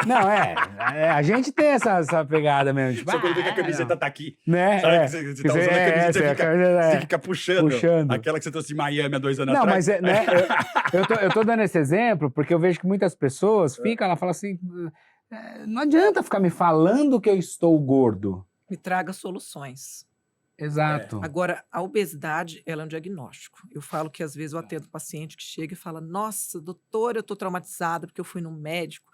Não, a gente tem essa pegada mesmo. Tipo, Só quando vê que a camiseta não. tá aqui. Né? Sabe É. que você tá usando a camiseta, você fica puxando. puxando. Aquela que você trouxe de Miami há 2 anos Não, atrás. mas né, eu tô dando esse exemplo porque eu vejo que muitas pessoas ficam, ela fala assim, não adianta ficar me falando que eu estou gordo. Me traga soluções. Exato. Agora, a obesidade, ela é um diagnóstico. Eu falo que às vezes eu atendo paciente que chega e fala, nossa, doutor, eu tô traumatizada porque eu fui no médico.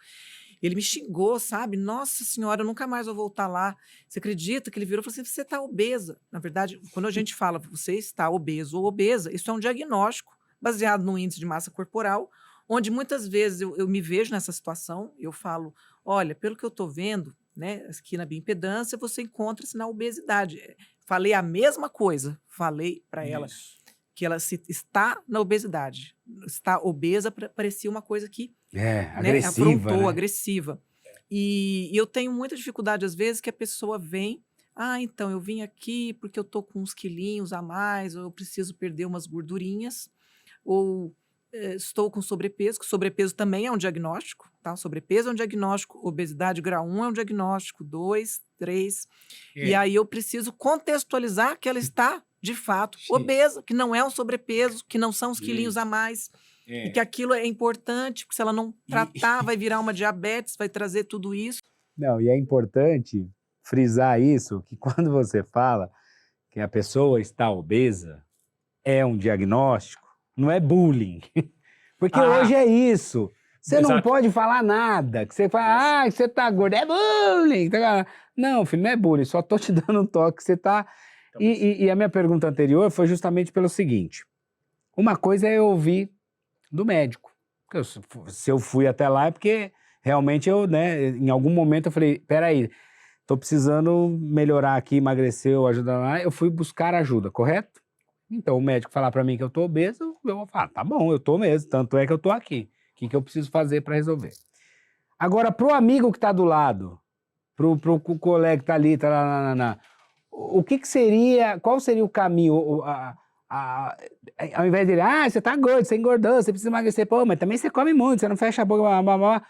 Ele me xingou, sabe? Nossa senhora, eu nunca mais vou voltar lá. Você acredita que ele virou e falou assim, você está obesa. Na verdade, quando a gente fala, você está obeso ou obesa, isso é um diagnóstico baseado no índice de massa corporal, onde muitas vezes eu me vejo nessa situação, eu falo, olha, pelo que eu estou vendo, né, aqui na bioimpedância, você encontra-se na obesidade. Falei a mesma coisa, falei para ela que ela está na obesidade. Está obesa, parecia uma coisa que agressiva, afrontou, né? agressiva. E eu tenho muita dificuldade, às vezes, que a pessoa vem, então, eu vim aqui porque eu tô com uns quilinhos a mais, ou eu preciso perder umas gordurinhas, ou estou com sobrepeso, que sobrepeso também é um diagnóstico, tá? Sobrepeso é um diagnóstico, obesidade grau 1 é um diagnóstico, 2, 3, e aí eu preciso contextualizar que ela está, de fato, obesa, que não é um sobrepeso, que não são os quilinhos a mais, e que aquilo é importante, porque se ela não tratar, vai virar uma diabetes, vai trazer tudo isso. Não, e é importante frisar isso, que quando você fala que a pessoa está obesa, é um diagnóstico, não é bullying. Porque hoje é isso. Você não pode falar nada. Que você fala, você tá gordo, é bullying. Não, filho, não é bullying, só tô te dando um toque que você tá... E a minha pergunta anterior foi justamente pelo seguinte. Uma coisa é eu ouvir do médico. Se eu fui até lá é porque realmente eu, né, em algum momento eu falei, peraí, tô precisando melhorar aqui, emagrecer ou ajudar lá, eu fui buscar ajuda, correto? Então o médico falar para mim que eu tô obeso, eu vou falar, tá bom, eu tô mesmo, tanto é que eu tô aqui. O que eu preciso fazer para resolver? Agora, pro amigo que tá do lado, pro colega que tá ali, o que seria, qual seria o caminho, ao invés de ele, você tá gordo, você engordou, você precisa emagrecer, pô, mas também você come muito, você não fecha a boca, blá, blá, blá.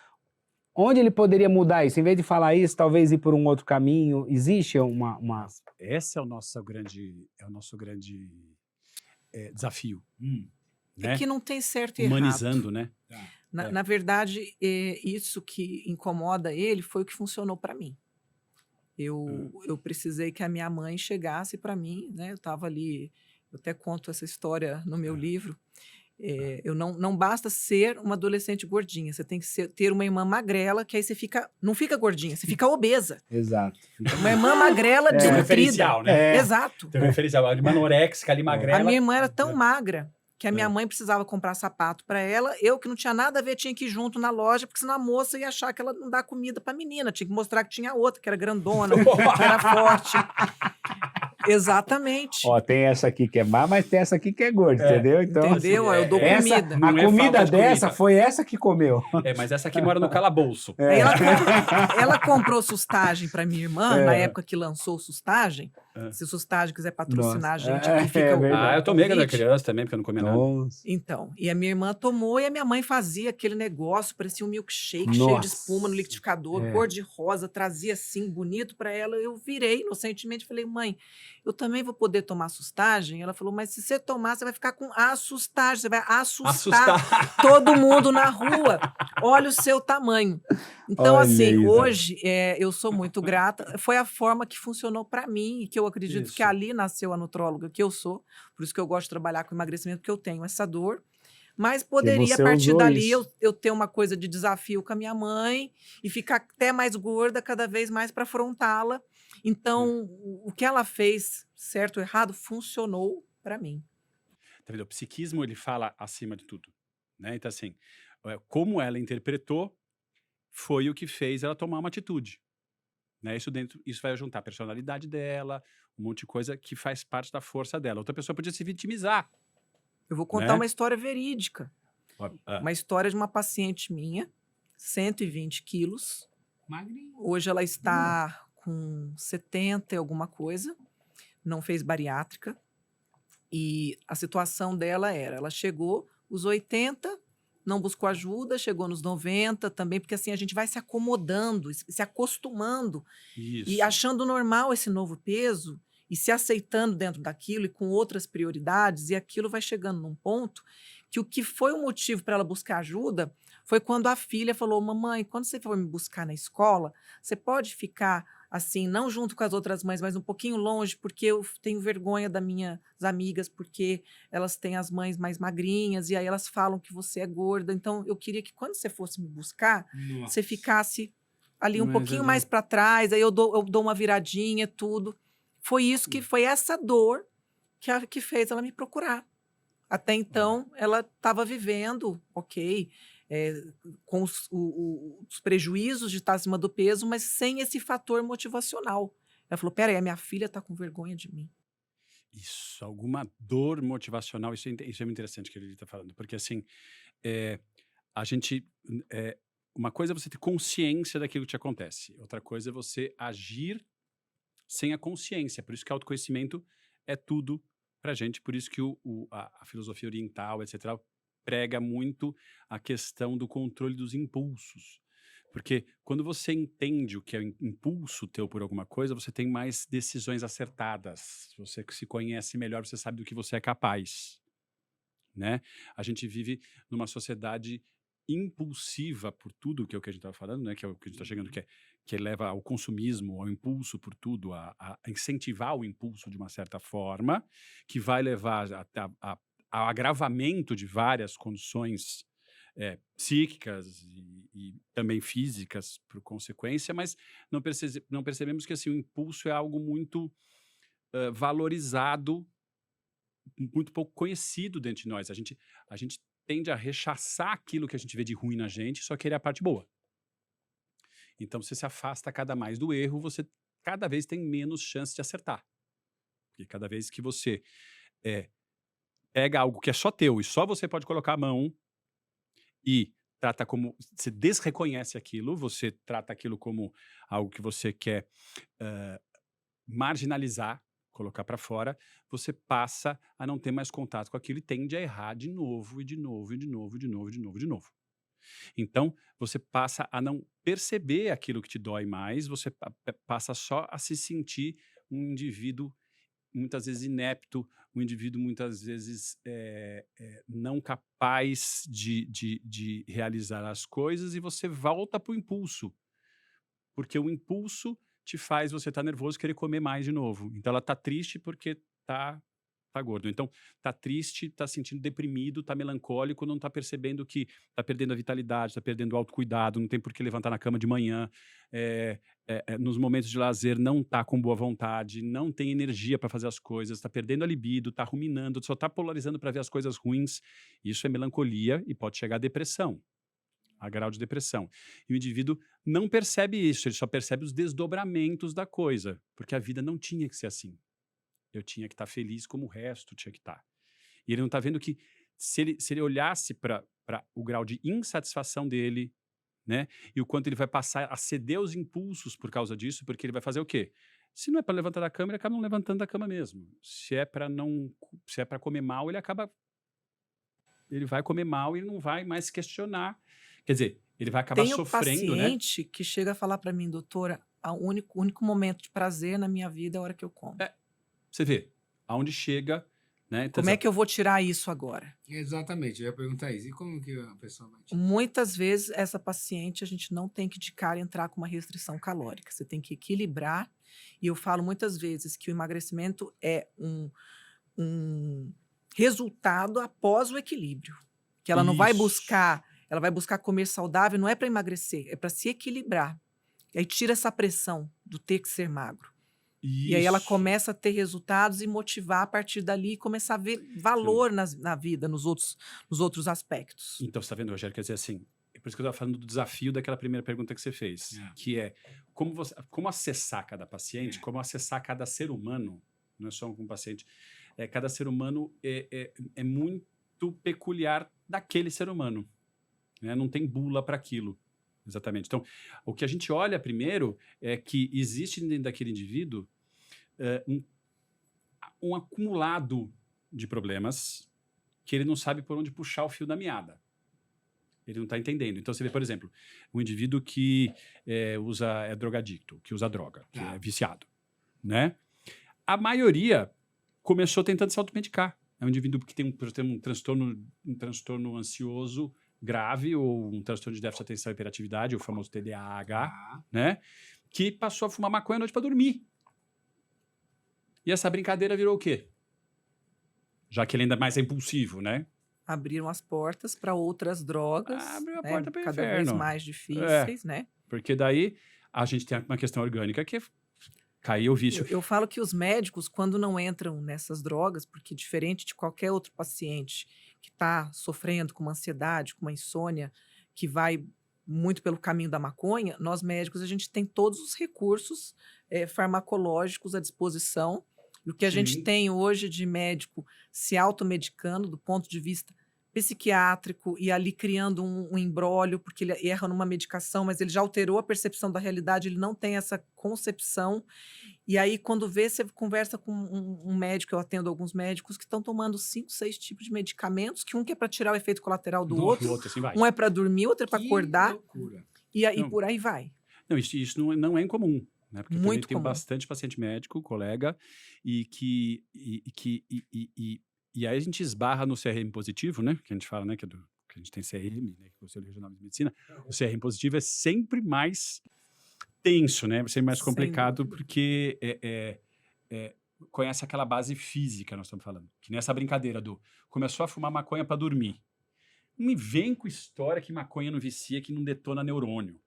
Onde ele poderia mudar isso? Em vez de falar isso, talvez ir por um outro caminho, existe uma... Esse é o nosso grande desafio. É que não tem certo e errado. Humanizando, né? Na verdade, isso que incomoda ele foi o que funcionou para mim. Eu precisei que a minha mãe chegasse para mim, né? Eu estava ali, eu até conto essa história no meu livro. Não basta ser uma adolescente gordinha, você tem que ter uma irmã magrela, que aí você não fica gordinha, você fica obesa. Exato. Uma irmã magrela desnutrida. Referencial, né? Exato. Tem referencial, a anorexica ali magrela. A minha irmã era tão magra que a minha mãe precisava comprar sapato para ela, eu que não tinha nada a ver, tinha que ir junto na loja, porque senão a moça ia achar que ela não dá comida para menina, tinha que mostrar que tinha outra, que era grandona, que era forte. Exatamente. Ó, tem essa aqui que é má, mas tem essa aqui que é gorda, entendeu? Então, entendeu? Assim, eu dou comida. A comida dessa foi essa que comeu. Mas essa aqui mora no calabouço. Aí ela comprou sustagem para minha irmã, na época que lançou sustagem, Se o Sustagem quiser patrocinar a Nossa, gente, aqui fica verdade. Eu tomei quando era convite. criança também, porque eu não comia nada. Nossa. Então, e a minha irmã tomou e a minha mãe fazia aquele negócio, parecia um milkshake cheio de espuma no Nossa. liquidificador, É. cor de rosa, trazia assim, bonito para ela. Eu virei inocentemente e falei, mãe, eu também vou poder tomar sustagem? Ela falou, mas se você tomar, você vai ficar com a sustagem, você vai assustar todo mundo na rua. Olha o seu tamanho. Então, Olha assim, isso. hoje eu sou muito grata. Foi a forma que funcionou para mim e que eu acredito que Isso. ali nasceu a nutróloga que eu sou. Por isso que eu gosto de trabalhar com emagrecimento, porque eu tenho essa dor. Mas poderia, a você partir usou dali, isso. eu ter uma coisa de desafio com a minha mãe e ficar até mais gorda, cada vez mais para afrontá-la. Então, o que ela fez, certo ou errado, funcionou para mim. Tá vendo? O psiquismo, ele fala acima de tudo, né? Então, assim, como ela interpretou foi o que fez ela tomar uma atitude, né? Isso vai juntar a personalidade dela, um monte de coisa que faz parte da força dela. Outra pessoa podia se vitimizar, Eu vou contar né? uma história verídica. Uma história de uma paciente minha, 120 quilos. Magrinho. Hoje ela está com 70 e alguma coisa, não fez bariátrica. E a situação dela era, ela chegou os 80, não buscou ajuda, chegou nos 90 também, porque assim a gente vai se acomodando, se acostumando e Isso. achando normal esse novo peso e se aceitando dentro daquilo e com outras prioridades, e aquilo vai chegando num ponto que o que foi o motivo para ela buscar ajuda foi quando a filha falou: mamãe, quando você for me buscar na escola, você pode ficar assim, não junto com as outras mães, mas um pouquinho longe, porque eu tenho vergonha das minhas amigas, porque elas têm as mães mais magrinhas, e aí elas falam que você é gorda. Então, eu queria que quando você fosse me buscar, você ficasse ali um Mas pouquinho ali- mais para trás, aí eu dou uma viradinha, tudo. Foi isso que foi essa dor que fez ela me procurar. Até então, ela estava vivendo, ok, com os prejuízos de estar acima do peso, mas sem esse fator motivacional. Ela falou: peraí, a minha filha está com vergonha de mim. Isso, alguma dor motivacional, isso é muito interessante que ele está falando, porque assim, a gente, uma coisa é você ter consciência daquilo que te acontece, outra coisa é você agir sem a consciência, por isso que autoconhecimento é tudo pra gente, por isso que a filosofia oriental, etc., prega muito a questão do controle dos impulsos. Porque quando você entende o que é o impulso teu por alguma coisa, você tem mais decisões acertadas. Você se conhece melhor, você sabe do que você é capaz, né? A gente vive numa sociedade impulsiva por tudo, que é o que a gente estava falando, né? Que é o que a gente está chegando, que leva ao consumismo, ao impulso por tudo, a incentivar o impulso de uma certa forma, que vai levar ao agravamento de várias condições psíquicas e também físicas por consequência, mas não percebemos que assim, o impulso é algo muito valorizado, muito pouco conhecido dentro de nós. A gente tende a rechaçar aquilo que a gente vê de ruim na gente, só querer a parte boa. Então você se afasta cada mais do erro, você cada vez tem menos chance de acertar. Porque cada vez que você pega algo que é só teu e só você pode colocar a mão e trata como, você desreconhece aquilo, você trata aquilo como algo que você quer marginalizar, colocar para fora, você passa a não ter mais contato com aquilo e tende a errar de novo, e de novo, e de novo, e de novo, e de novo, e de novo. Então, você passa a não perceber aquilo que te dói mais, você passa só a se sentir um indivíduo muitas vezes inepto, um indivíduo muitas vezes não capaz de realizar as coisas, e você volta para o impulso, porque o impulso te faz você estar nervoso e querer comer mais de novo. Então ela tá triste porque tá gordo. Então tá triste, tá sentindo deprimido, tá melancólico, não tá percebendo que tá perdendo a vitalidade, tá perdendo o autocuidado, não tem por que levantar na cama de manhã, nos momentos de lazer não tá com boa vontade, não tem energia para fazer as coisas, tá perdendo a libido, tá ruminando, só tá polarizando para ver as coisas ruins. Isso é melancolia e pode chegar à depressão, a grau de depressão. E o indivíduo não percebe isso, ele só percebe os desdobramentos da coisa, porque a vida não tinha que ser assim. Eu tinha que estar feliz como o resto tinha que estar. E ele não está vendo que se ele olhasse para o grau de insatisfação dele, né, e o quanto ele vai passar a ceder aos impulsos por causa disso, porque ele vai fazer o quê? Se não é para levantar da cama, ele acaba não levantando da cama mesmo. Se é para comer mal, ele vai comer mal e não vai mais se questionar. Quer dizer, ele vai acabar Tenho sofrendo, né? paciente que chega a falar para mim, doutora, o único momento de prazer na minha vida é a hora que eu como. Você vê aonde chega, né? Então, Como é que eu vou tirar isso agora? Exatamente, eu ia perguntar isso. E como que a pessoa vai tirar? Muitas vezes, essa paciente, a gente não tem que de cara entrar com uma restrição calórica. Você tem que equilibrar. E eu falo muitas vezes que o emagrecimento é um resultado após o equilíbrio. Que ela não vai Isso. buscar, ela vai buscar comer saudável, não é para emagrecer, é para se equilibrar. E aí tira essa pressão do ter que ser magro. E aí ela Isso. começa a ter resultados e motivar a partir dali e começar a ver valor na vida, nos outros aspectos. Então, você está vendo, Rogério? Quer dizer assim, é por isso que eu estava falando do desafio daquela primeira pergunta que você fez, que é como acessar cada paciente, como acessar cada ser humano, não é só um paciente, cada ser humano é muito peculiar daquele ser humano, né? Não tem bula para aquilo, exatamente. Então, o que a gente olha primeiro é que existe dentro daquele indivíduo um acumulado de problemas que ele não sabe por onde puxar o fio da meada. Ele não está entendendo. Então, você vê, por exemplo, um indivíduo que é drogadicto, que usa droga, que é viciado, né? A maioria começou tentando se automedicar. É um indivíduo que tem um transtorno ansioso grave ou um transtorno de déficit de atenção e hiperatividade, o famoso TDAH, né? Que passou a fumar maconha à noite para dormir. E essa brincadeira virou o quê? Já que ele ainda mais é impulsivo, né? Abriram as portas para outras drogas, Abriu a né, porta para o cada vez inferno. mais difíceis, né? Porque daí a gente tem uma questão orgânica que caiu o vício. Eu falo que os médicos, quando não entram nessas drogas, porque diferente de qualquer outro paciente que está sofrendo com uma ansiedade, com uma insônia, que vai muito pelo caminho da maconha, nós médicos, a gente tem todos os recursos farmacológicos à disposição. E o que a gente tem hoje de médico se automedicando do ponto de vista psiquiátrico e ali criando um imbróglio, porque ele erra numa medicação, mas ele já alterou a percepção da realidade, ele não tem essa concepção. E aí, quando vê, você conversa com um médico, eu atendo alguns médicos que estão tomando 5, 6 tipos de medicamentos, que um que é para tirar o efeito colateral do outro, assim vai. um é para dormir, outro é para acordar, Loucura. e aí por aí vai. Não, isso não é incomum. Né? Porque eu também Muito tenho comum. bastante paciente médico, colega, e aí a gente esbarra no CRM positivo, né? Que a gente fala, né? Que a gente tem CRM, né? Que é o Conselho Regional de Medicina. O CRM positivo é sempre mais tenso, né? Sempre mais complicado, porque conhece aquela base física, nós estamos falando. Que nessa brincadeira começou a fumar maconha para dormir. Não me vem com história que maconha não vicia, que não detona neurônio.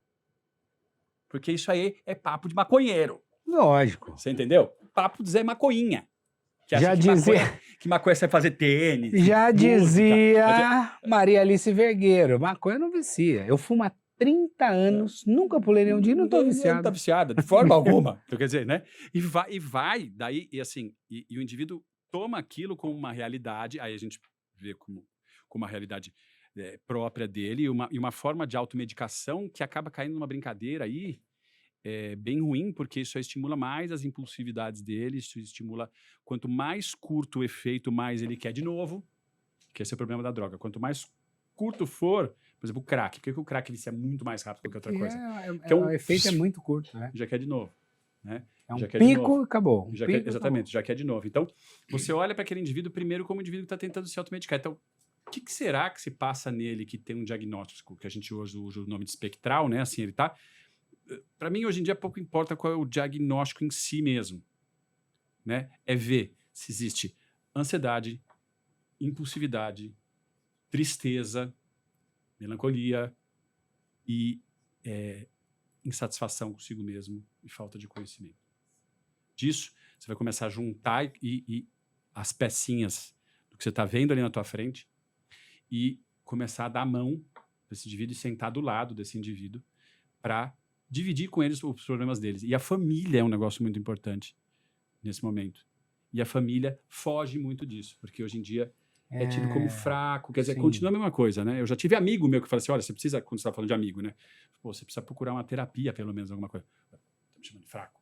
Porque isso aí é papo de maconheiro. Lógico. Você entendeu? Papo de Zé Maconhinha. Que Já acha dizia, que maconha você vai fazer tênis. já música. dizia Maria Alice Vergueiro, maconha não vicia. Eu fumo há 30 anos, nunca pulei nenhum dia e não tô Não viciado. tá viciada, de forma alguma. Então, quer dizer, né? E vai, daí, e o indivíduo toma aquilo como uma realidade, aí a gente vê como uma realidade própria dele e uma forma de automedicação que acaba caindo numa brincadeira aí bem ruim, porque isso estimula mais as impulsividades dele, isso estimula, quanto mais curto o efeito, mais ele quer de novo, que esse é o problema da droga. Quanto mais curto for, por exemplo, o crack. Por que o crack vicia muito mais rápido do que outra coisa? O efeito é muito curto, né? Já quer de novo, né? É um Já quer de pico novo. e acabou. Exatamente, já quer de novo. Então, você olha para aquele indivíduo primeiro como um indivíduo que está tentando se automedicar. Então, o que será que se passa nele que tem um diagnóstico, que a gente hoje usa o nome de espectral, né? Assim, ele tá... Para mim, hoje em dia, pouco importa qual é o diagnóstico em si mesmo, né? É ver se existe ansiedade, impulsividade, tristeza, melancolia e insatisfação consigo mesmo e falta de conhecimento. Disso, você vai começar a juntar e as pecinhas do que você está vendo ali na tua frente e começar a dar a mão para esse indivíduo e sentar do lado desse indivíduo para dividir com eles os problemas deles. E a família é um negócio muito importante nesse momento. E a família foge muito disso, porque hoje em dia é tido como fraco, quer dizer, sim. continua a mesma coisa, né? Eu já tive amigo meu que fala assim, olha, você precisa, quando você está falando de amigo, né? Pô, você precisa procurar uma terapia, pelo menos, alguma coisa. Tá me chamando de fraco.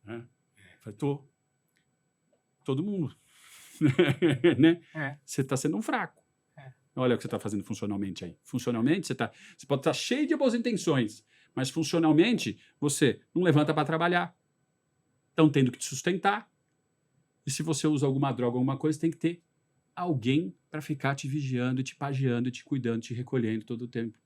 Né? Eu falei, tô. Todo mundo. Né? Você está sendo um fraco. Olha o que você está fazendo funcionalmente aí. Funcionalmente, você pode estar cheio de boas intenções, mas funcionalmente, você não levanta para trabalhar. Estão tendo que te sustentar. E se você usa alguma droga, alguma coisa, tem que ter alguém para ficar te vigiando, te pagiando, te cuidando, te recolhendo todo o tempo.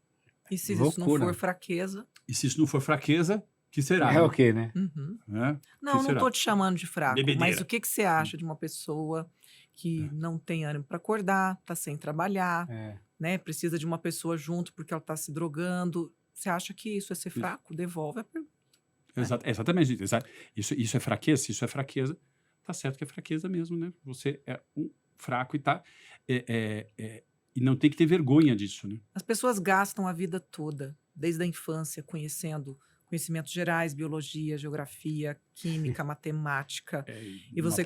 E se isso não for fraqueza? E se isso não for fraqueza, que será? É o quê, né? Uhum. Né? Não será? estou te chamando de fraco, Bebedeira. mas o que você acha de uma pessoa que não tem ânimo para acordar, está sem trabalhar, né? Precisa de uma pessoa junto porque ela está se drogando. Você acha que isso é ser fraco? Devolve a pergunta. Exatamente. Isso é fraqueza? Se isso é fraqueza, tá certo que é fraqueza mesmo, né? Você é um fraco e tá... e não tem que ter vergonha disso, né? As pessoas gastam a vida toda, desde a infância, conhecendo conhecimentos gerais, biologia, geografia, química, matemática. E você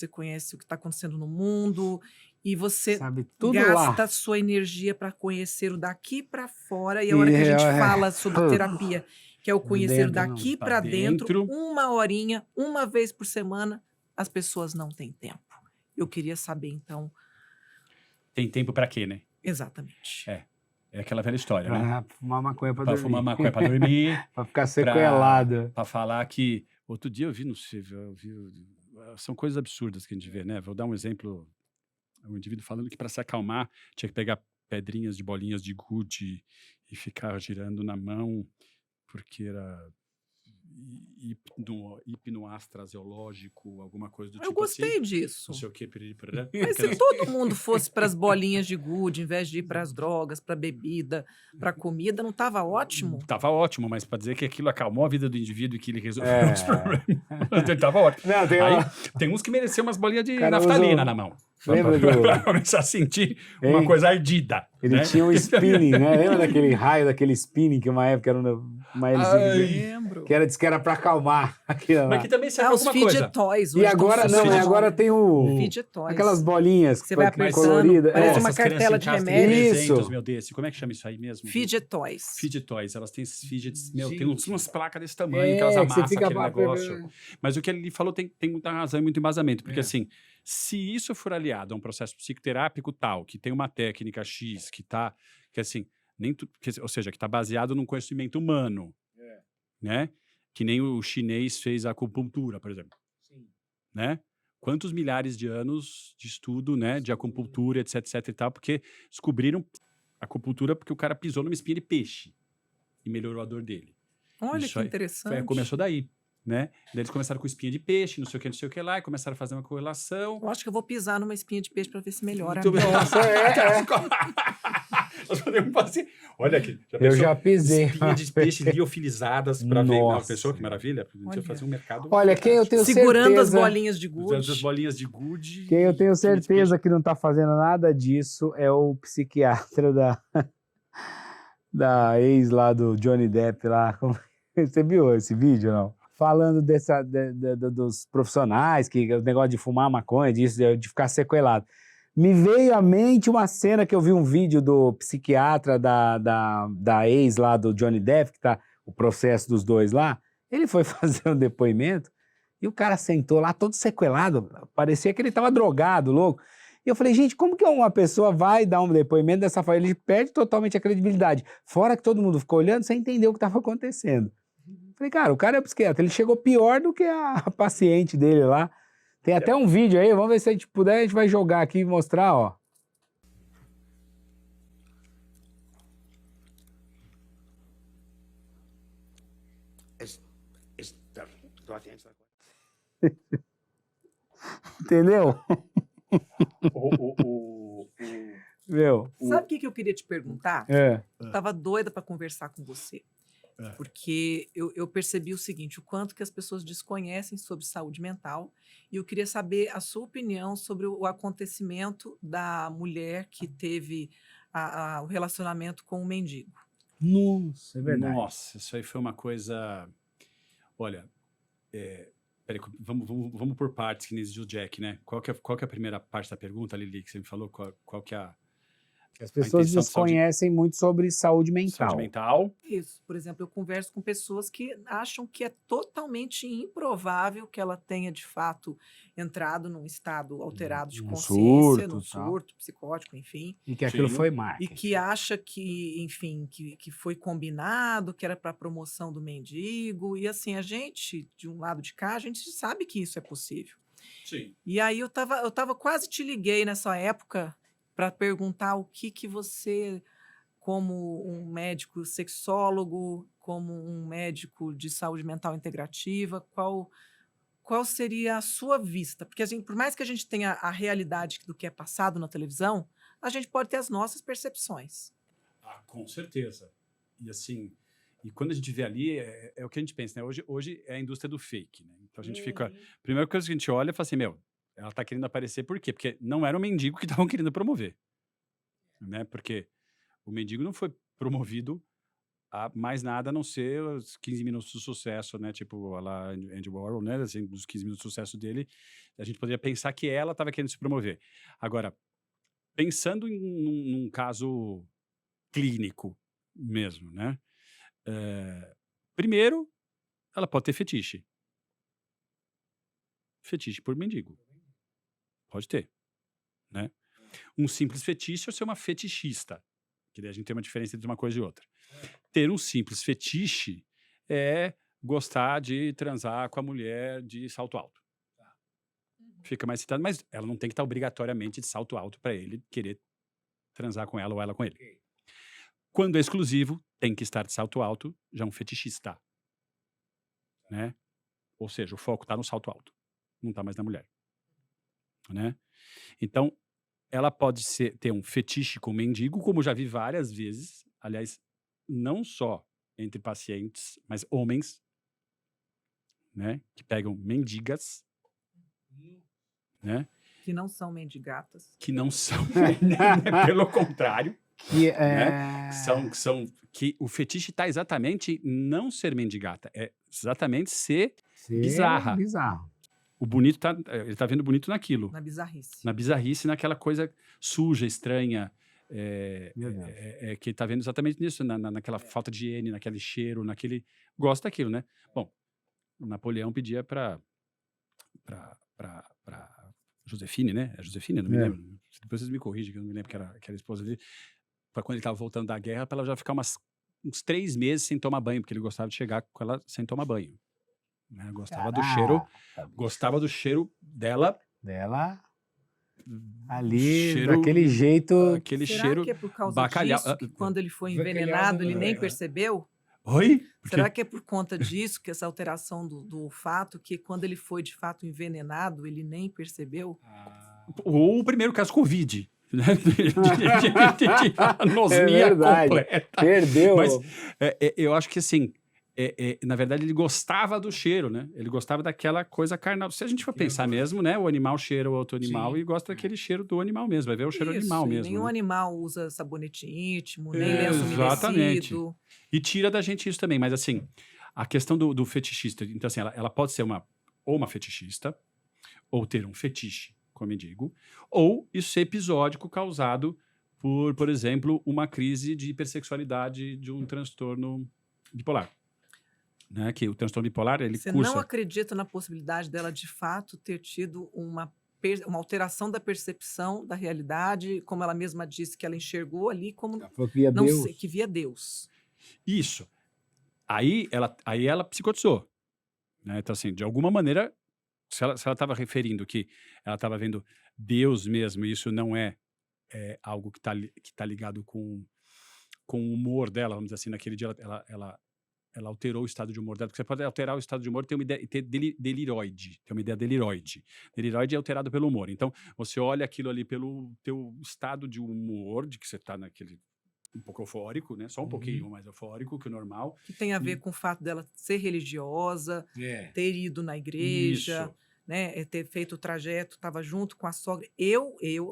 conhece o que está acontecendo no mundo e você sabe tudo gasta lá. sua energia para conhecer o daqui para fora. E a hora que a gente fala sobre terapia, que é o conhecer o daqui para dentro, 1 horinha, 1 vez por semana, as pessoas não têm tempo. Eu queria saber, então... Tem tempo para quê, né? Exatamente. É aquela velha história, né? Pra fumar maconha pra dormir. Fumar maconha pra dormir. Pra ficar sequelado. Pra falar que... Outro dia eu vi, não sei, são coisas absurdas que a gente vê, né? Vou dar um exemplo. Um indivíduo falando que para se acalmar tinha que pegar pedrinhas de bolinhas de gude e ficar girando na mão, porque era hipnoastrasiológico, alguma coisa do tipo assim. Eu gostei disso. Não sei o que. Mas se todo mundo fosse para as bolinhas de gude, em vez de ir para as drogas, para bebida, para comida, não estava ótimo? Tava ótimo, mas para dizer que aquilo acalmou a vida do indivíduo e que ele resolveu os problemas, tava ótimo. Não, tem uns que mereciam umas bolinhas de naftalina na mão. Lembra pra começar a sentir uma coisa ardida. Ele tinha um spinning, né? Lembra daquele raio, daquele spinning que uma época era uma lembro. Que disse que era pra acalmar aquilo lá. Mas que também serve alguma coisa. Fidget Toys. E agora não, agora tem o... Fidget Toys. Aquelas bolinhas que você vai apertando, coloridas. parece uma cartela de remédio. Isso. Meu Deus, como é que chama isso aí mesmo? Fidget Toys. Fidget Toys, elas têm esses fidgets, tem umas placas desse tamanho que elas amassam aquele negócio. Mas o que ele falou tem muita razão e muito embasamento, porque assim, se isso for aliado a um processo psicoterápico tal, que tem uma técnica X, que assim, ou seja, que está baseado num conhecimento humano, né? Que nem o chinês fez a acupuntura, por exemplo. Né? Quantos milhares de anos de estudo, né, de acupuntura, etc e tal, porque descobriram acupuntura porque o cara pisou numa espinha de peixe e melhorou a dor dele. Olha que interessante. Começou daí. Né? Daí eles começaram com espinha de peixe, não sei o que lá, e começaram a fazer uma correlação. Eu acho que eu vou pisar numa espinha de peixe para ver se melhora. Nossa, Nós podemos fazer. Olha aqui. Já pisei. Espinha de peixe liofilizadas para ver. Não, pessoa, que maravilha. A gente vai fazer um mercado. Olha, quem eu tenho segurando as bolinhas de gude. As bolinhas de gude. Quem eu tenho certeza que não está fazendo nada disso é o psiquiatra da ex lá do Johnny Depp lá. Você viu esse vídeo, não? Falando dos profissionais, que o negócio de fumar maconha, disso, de ficar sequelado. Me veio à mente uma cena que eu vi um vídeo do psiquiatra da ex lá do Johnny Depp, que tá o processo dos dois lá. Ele foi fazer um depoimento e o cara sentou lá todo sequelado, parecia que ele estava drogado, louco. E eu falei, gente, como que uma pessoa vai dar um depoimento dessa forma? Ele perde totalmente a credibilidade. Fora que todo mundo ficou olhando sem entender o que estava acontecendo. Falei, cara, o cara é psiquiatra, ele chegou pior do que a paciente dele lá. Tem até um vídeo aí, vamos ver se a gente puder, a gente vai jogar aqui e mostrar, ó. Entendeu? Meu. Sabe o que eu queria te perguntar? Eu tava doida para conversar com você. Porque eu percebi o seguinte, o quanto que as pessoas desconhecem sobre saúde mental, e eu queria saber a sua opinião sobre o acontecimento da mulher que teve o relacionamento com o mendigo. Nossa, é verdade. Nossa, isso aí foi uma coisa... Olha, peraí, vamos por partes, que nem diz o Jack, né? Qual que é a primeira parte da pergunta, Lili, que você me falou? Qual que é a... As pessoas intenção de saúde- desconhecem muito sobre saúde mental. Saúde mental. Isso. Por exemplo, eu converso com pessoas que acham que é totalmente improvável que ela tenha, de fato, entrado num estado alterado de Num consciência, surto, num tal. surto psicótico, enfim, E que aquilo Sim. foi e marketing. que acha que, enfim, que foi combinado, que era para promoção do mendigo. E assim, a gente, de um lado de cá, a gente sabe que isso é possível. Sim. E aí eu tava quase te liguei nessa época para perguntar o que você, como um médico sexólogo, como um médico de saúde mental integrativa, qual seria a sua vista? Porque assim, por mais que a gente tenha a realidade do que é passado na televisão, a gente pode ter as nossas percepções. Ah, com certeza. E assim, e quando a gente vê ali, é o que a gente pensa, né? Hoje é a indústria do fake, né? Então a gente fica. A primeira coisa que a gente olha e fala assim, meu, ela tá querendo aparecer por quê? Porque não era o mendigo que estavam querendo promover, né? Porque o mendigo não foi promovido a mais nada a não ser os 15 minutos de sucesso, né? Tipo, a lá Andy Warhol, né? Assim, dos 15 minutos de sucesso dele, a gente poderia pensar que ela estava querendo se promover. Agora, pensando num caso clínico mesmo, né? Primeiro, ela pode ter fetiche. Fetiche por mendigo. Pode ter, né? Um simples fetiche ou ser uma fetichista. Que daí a gente tem uma diferença entre uma coisa e outra. Ter um simples fetiche é gostar de transar com a mulher de salto alto. Fica mais citado, mas ela não tem que estar obrigatoriamente de salto alto para ele querer transar com ela ou ela com ele. Quando é exclusivo, tem que estar de salto alto, já é um fetichista, né? Ou seja, o foco está no salto alto, não está mais na mulher, né? Então, ela pode ter um fetiche com mendigo, como já vi várias vezes, aliás, não só entre pacientes, mas homens, né? Que pegam mendigas, né? Que não são mendigatas. Que não são, pelo contrário, Que né? Que o fetiche está exatamente não ser mendigata, é exatamente ser bizarra. Bizarro. O bonito ele tá vendo bonito naquilo, Na bizarrice. na bizarrice, naquela coisa suja, estranha, Meu Deus. que ele tá vendo exatamente nisso, naquela falta de higiene, naquele cheiro, gosta daquilo, né? Bom, o Napoleão pedia para Josefine, né? É Josefine, eu não me É. lembro. Depois vocês me corrigem, que eu não me lembro que era a esposa dele, para quando ele estava voltando da guerra, para ela já ficar uns 3 meses sem tomar banho, porque ele gostava de chegar com ela sem tomar banho. Né? Gostava do cheiro dela. Dela ali, daquele jeito. Aquele Será cheiro que é por causa bacalhau. disso que quando ele foi Bacalhau envenenado, ele nem é. percebeu? Oi? Será que é por conta disso, que essa alteração do olfato, que quando ele foi de fato envenenado, ele nem percebeu? Ou o primeiro caso, Covid. Né? Anosmia verdade. completa. Perdeu. Mas eu acho que assim, na verdade ele gostava do cheiro, né? Ele gostava daquela coisa carnal. Se a gente for pensar mesmo, né? O animal cheira o outro animal Sim. e gosta daquele cheiro do animal mesmo. Vai ver o cheiro animal e mesmo. nenhum Né? animal usa sabonete íntimo, nem lenço Exatamente. umedecido. E tira da gente isso também. Mas assim, a questão do fetichista. Então assim, ela pode ser ou uma fetichista, ou ter um fetiche, como eu digo, ou isso ser episódico causado por exemplo, uma crise de hipersexualidade de um transtorno bipolar. Né? Que o transtorno bipolar, ele Você cursa... não acredita na possibilidade dela, de fato, ter tido uma alteração da percepção da realidade, como ela mesma disse que ela enxergou ali, como Ela falou que via não Deus. sei, que via Deus. Isso. Aí ela psicotizou. Né? Então, assim, de alguma maneira, se ela estava referindo que ela estava vendo Deus mesmo, e isso não é algo que tá ligado com o humor dela, vamos dizer assim, naquele dia ela alterou o estado de humor dela, porque você pode alterar o estado de humor e ter uma ideia, deliroide, ter uma ideia deliroide. Deliroide é alterado pelo humor. Então, você olha aquilo ali pelo teu estado de humor, de que você está naquele um pouco eufórico, né? Só um pouquinho mais eufórico que o normal. Que tem a ver com o fato dela ser religiosa, ter ido na igreja, Isso. né, ter feito o trajeto, estava junto com a sogra.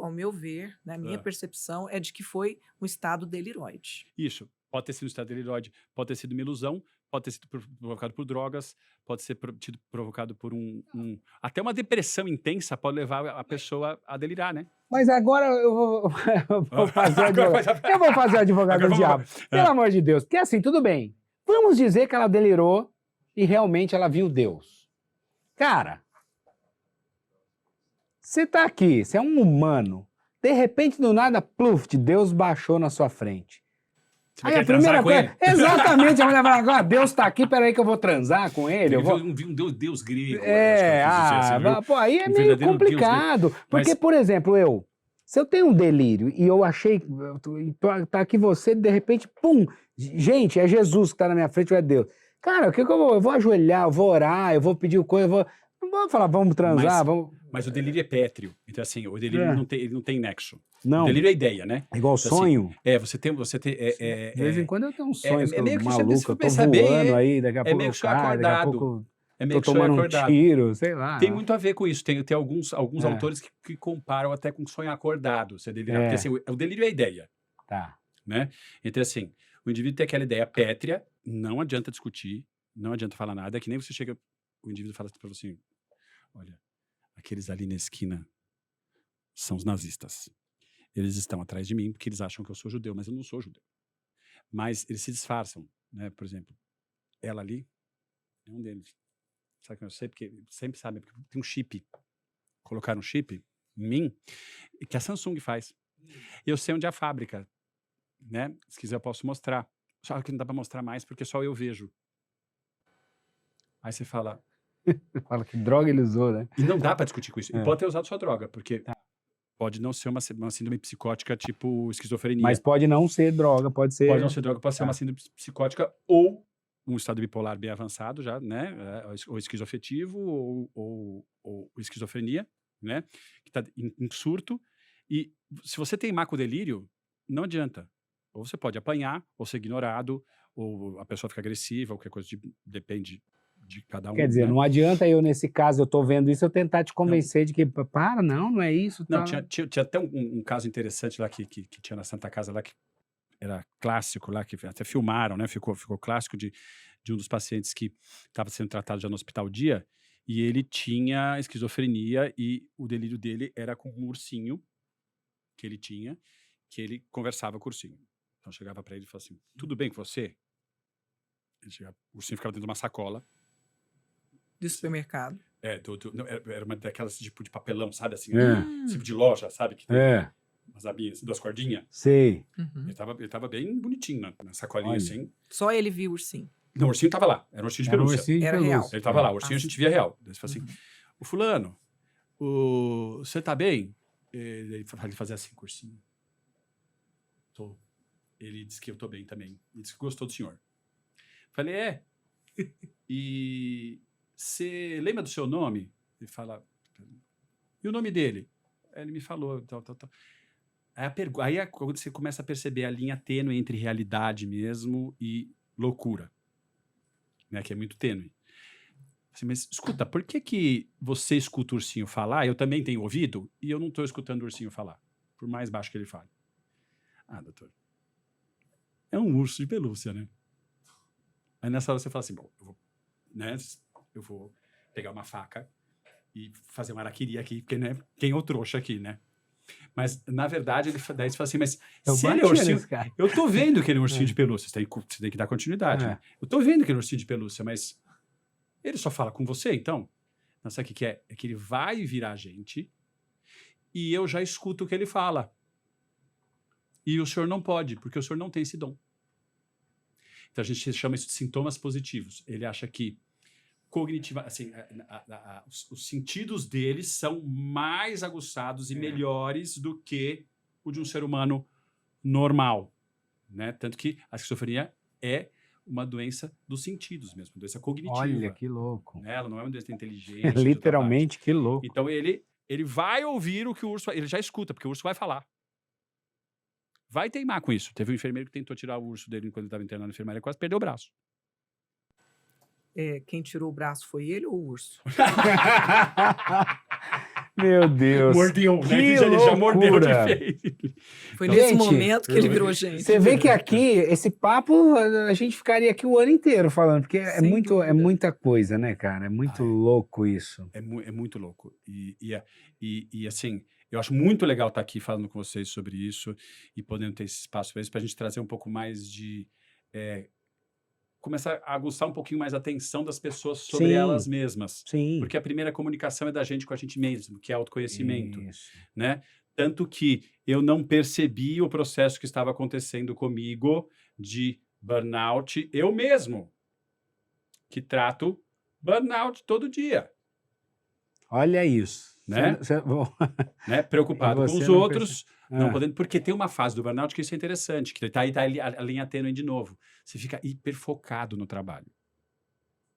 Ao meu ver, né, a minha percepção é de que foi um estado deliroide. Isso. Pode ter sido um estado deliroide, pode ter sido uma ilusão, pode ter sido provocado por drogas, pode ser provocado por até uma depressão intensa pode levar a pessoa a delirar, né? Mas agora eu vou fazer o advogado. Eu vou fazer o advogado Agora do diabo. Pelo amor de Deus. Porque assim, tudo bem. Vamos dizer que ela delirou e realmente ela viu Deus. Cara, você tá aqui, você é um humano. De repente, do nada, pluf, Deus baixou na sua frente. Você vai Aí a querer transar primeira com coisa, ele? exatamente, a mulher fala, agora Deus tá aqui, peraí que eu vou transar com ele. Eu vou... Vi um Deus grego. Pô, aí é Um meio verdadeiro complicado. Porque, Mas- por exemplo, se eu tenho um delírio e eu achei, tá aqui você, de repente, pum, gente, é Jesus que tá na minha frente, ou é Deus. Cara, o que eu vou? Eu vou ajoelhar, eu vou orar, eu vou pedir coisa, não vou falar, vamos transar, vamos... Mas o delírio é pétreo. Então, assim, o delírio ele não tem nexo. Não, O delírio é ideia, né? é igual Então, sonho. Você tem. De vez em quando eu tenho uns sonhos é meio que maluco, se for eu tô pensar voando bem, aí, daqui a pouco meio eu que sonho caio, daqui a acordado. pouco É meio tô que sonho tomando um acordado. tiro, sei lá. Tem muito a ver com isso. Tem alguns autores que comparam até com sonho acordado. Você delirar. Porque assim, o delírio é a ideia, Tá. né? Então, assim, o indivíduo tem aquela ideia pétrea, não adianta discutir, não adianta falar nada. É que nem você chega, o indivíduo fala pra você assim, olha, aqueles ali na esquina são os nazistas. Eles estão atrás de mim porque eles acham que eu sou judeu, mas eu não sou judeu. Mas eles se disfarçam, né? Por exemplo, ela ali é um deles. Sabe que eu sei? Porque sempre sabe, porque tem um chip. Colocaram um chip em mim que a Samsung faz. Eu sei onde é a fábrica, né? Se quiser eu posso mostrar. Só que não dá para mostrar mais porque só eu vejo. Aí você fala... Fala que droga ele usou, né? E não dá para discutir com isso. E É. pode ter usado sua droga, porque pode não ser uma síndrome psicótica tipo esquizofrenia. Mas pode não ser droga, pode ser... Pode não ser droga, pode ser uma síndrome psicótica ou um estado bipolar bem avançado já, né? Ou esquizoafetivo ou esquizofrenia, né? Que está em surto. E se você teimar com o delírio, não adianta. Ou você pode apanhar, ou ser ignorado, ou a pessoa fica agressiva, ou qualquer coisa, depende de cada um. Quer dizer, né? não adianta eu, nesse caso, eu tô vendo isso, eu tentar te convencer de que, para, não é isso. Não, tá... tinha até um caso interessante lá que tinha na Santa Casa lá, que era clássico lá, que até filmaram, né? Ficou clássico de um dos pacientes que estava sendo tratado já no Hospital Dia, e ele tinha esquizofrenia e o delírio dele era com um ursinho que ele tinha, que ele conversava com o ursinho. Então chegava para ele e falava assim, tudo bem com você? O ursinho ficava dentro de uma sacola. De supermercado. Não, era uma daquelas tipo de papelão, sabe assim? É. Tipo de loja, sabe? Que tem umas abinhas, duas cordinhas. Sei. Uhum. Ele tava bem bonitinho na sacolinha, Olha. assim. Só ele viu o ursinho. Não, o ursinho tava lá. Era um ursinho de Era um pelúcia. ursinho de Era pelúcia. real. Ele tava lá. O ursinho a gente via real. Daí você fala assim, Uhum. o fulano, você tá bem? Ele fazia assim com o ursinho. Tô. Ele disse que eu tô bem também. Ele disse que gostou do senhor. Falei, E você lembra do seu nome? Ele fala, e o nome dele? Aí ele me falou, tal. Aí quando você começa a perceber a linha tênue entre realidade mesmo e loucura, né, que é muito tênue. Assim, mas escuta, por que você escuta o ursinho falar, eu também tenho ouvido, e eu não estou escutando o ursinho falar, por mais baixo que ele fale? Ah, doutor, é um urso de pelúcia, né? Aí nessa hora você fala assim, bom, eu vou pegar uma faca e fazer uma araquiri aqui, porque, né, quem é o trouxa aqui, né? Mas, na verdade, daí você fala assim, mas se ele é ursinho... Eu tô vendo que ele é um ursinho de pelúcia, você tem que dar continuidade, né? Eu tô vendo que ele é um ursinho de pelúcia, mas ele só fala com você, então? Não, sabe o que é? É que ele vai virar a gente e eu já escuto o que ele fala. E o senhor não pode, porque o senhor não tem esse dom. Então, a gente chama isso de sintomas positivos. Ele acha que cognitiva, assim, os sentidos deles são mais aguçados e melhores do que o de um ser humano normal, né? Tanto que a esquizofrenia é uma doença dos sentidos mesmo, uma doença cognitiva. Olha, que louco. Né? Ela não é uma doença inteligente. Literalmente, que louco. Então, ele vai ouvir o que o urso... Ele já escuta, porque o urso vai falar. Vai teimar com isso. Teve um enfermeiro que tentou tirar o urso dele enquanto ele estava internado na enfermaria, quase perdeu o braço. Quem tirou o braço foi ele ou o urso? Meu Deus. Mordeu, Que né? Ele já mordeu de loucura. vez. Foi Gente, nesse momento que ele virou gente. Você vê que aqui, esse papo, a gente ficaria aqui o ano inteiro falando, porque é Sem é dúvida. muita coisa, né, cara? É muito louco isso. É muito louco. E assim, eu acho muito legal estar aqui falando com vocês sobre isso e podendo ter esse espaço para isso, para a gente trazer um pouco mais de. Começar a aguçar um pouquinho mais a atenção das pessoas sobre Sim. elas mesmas. Sim. Porque a primeira comunicação é da gente com a gente mesmo, que é autoconhecimento. Isso. Né? Tanto que eu não percebi o processo que estava acontecendo comigo de burnout, eu mesmo, que trato burnout todo dia. Olha isso. Né? Né? Preocupado E com você os não outros, não Ah. podendo, porque tem uma fase do burnout que isso é interessante, que tá aí a linha tênue de novo. Você fica hiperfocado no trabalho.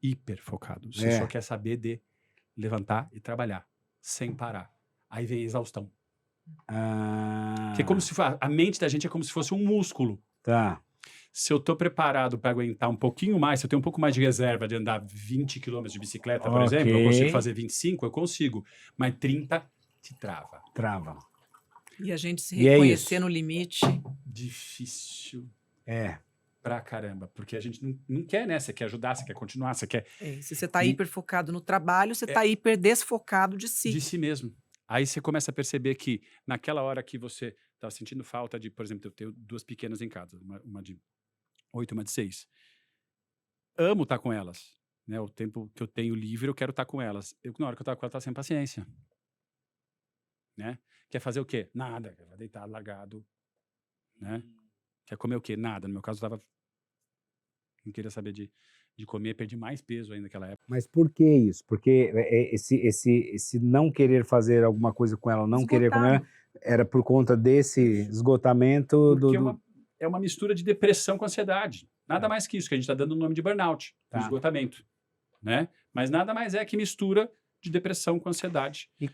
Hiperfocado. Você só quer saber de levantar e trabalhar, sem parar. Aí vem a exaustão. Que é como se a mente da gente é como se fosse um músculo. Tá. Se eu estou preparado para aguentar um pouquinho mais, se eu tenho um pouco mais de reserva de andar 20 quilômetros de bicicleta, por exemplo, eu consigo fazer 25, eu consigo. Mas 30 te trava. Trava. E a gente se E é reconhecer isso. no limite. Difícil É. pra caramba. Porque a gente não quer, né? Você quer ajudar, você quer continuar, você quer Se você está E- hiper focado no trabalho, você está hiper desfocado de si. de si mesmo. Aí você começa a perceber que naquela hora que você tá sentindo falta de, por exemplo, eu tenho duas pequenas em casa, uma de 8 e uma de 6. Amo estar com elas. Né? O tempo que eu tenho livre, eu quero estar com elas. Na hora que eu estou com elas, eu tô sem paciência. Né? Quer fazer o quê? Nada. Quer deitar largado. Né? Quer comer o quê? Nada. No meu caso, eu não queria saber de comer, perdi mais peso ainda naquela época. Mas por que isso? Porque esse não querer fazer alguma coisa com ela, não querer comer, Esgotado. era por conta desse esgotamento Porque é uma mistura de depressão com ansiedade. Nada mais que isso, que a gente está dando o nome de burnout, Tá. do esgotamento. Né? Mas nada mais é que mistura de depressão com ansiedade. E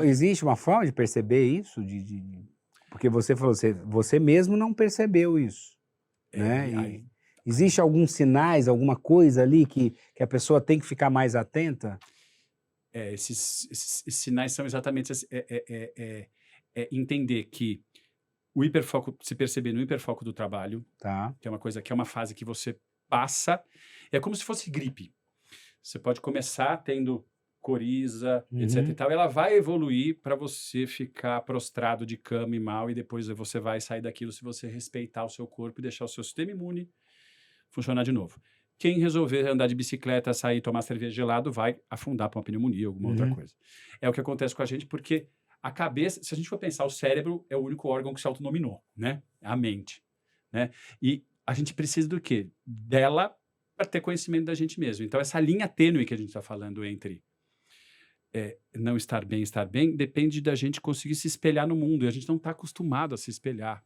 existe uma forma de perceber isso? Porque você falou, você mesmo não percebeu isso. Né? Aí- Existe alguns sinais, alguma coisa ali que a pessoa tem que ficar mais atenta? Esses sinais são exatamente entender que o hiperfoco, se perceber no hiperfoco do trabalho, Tá. que é uma coisa que é uma fase que você passa, é como se fosse gripe. Você pode começar tendo coriza, etc e tal, ela vai evoluir para você ficar prostrado de cama e mal, e depois você vai sair daquilo se você respeitar o seu corpo e deixar o seu sistema imune funcionar de novo. Quem resolver andar de bicicleta, sair, tomar cerveja gelado, vai afundar para uma pneumonia, alguma outra coisa. É o que acontece com a gente, porque a cabeça, se a gente for pensar, o cérebro é o único órgão que se autonominou, né? A mente, né? E a gente precisa do quê? Dela para ter conhecimento da gente mesmo. Então, essa linha tênue que a gente está falando entre não estar bem e estar bem, depende da gente conseguir se espelhar no mundo. E a gente não está acostumado a se espelhar.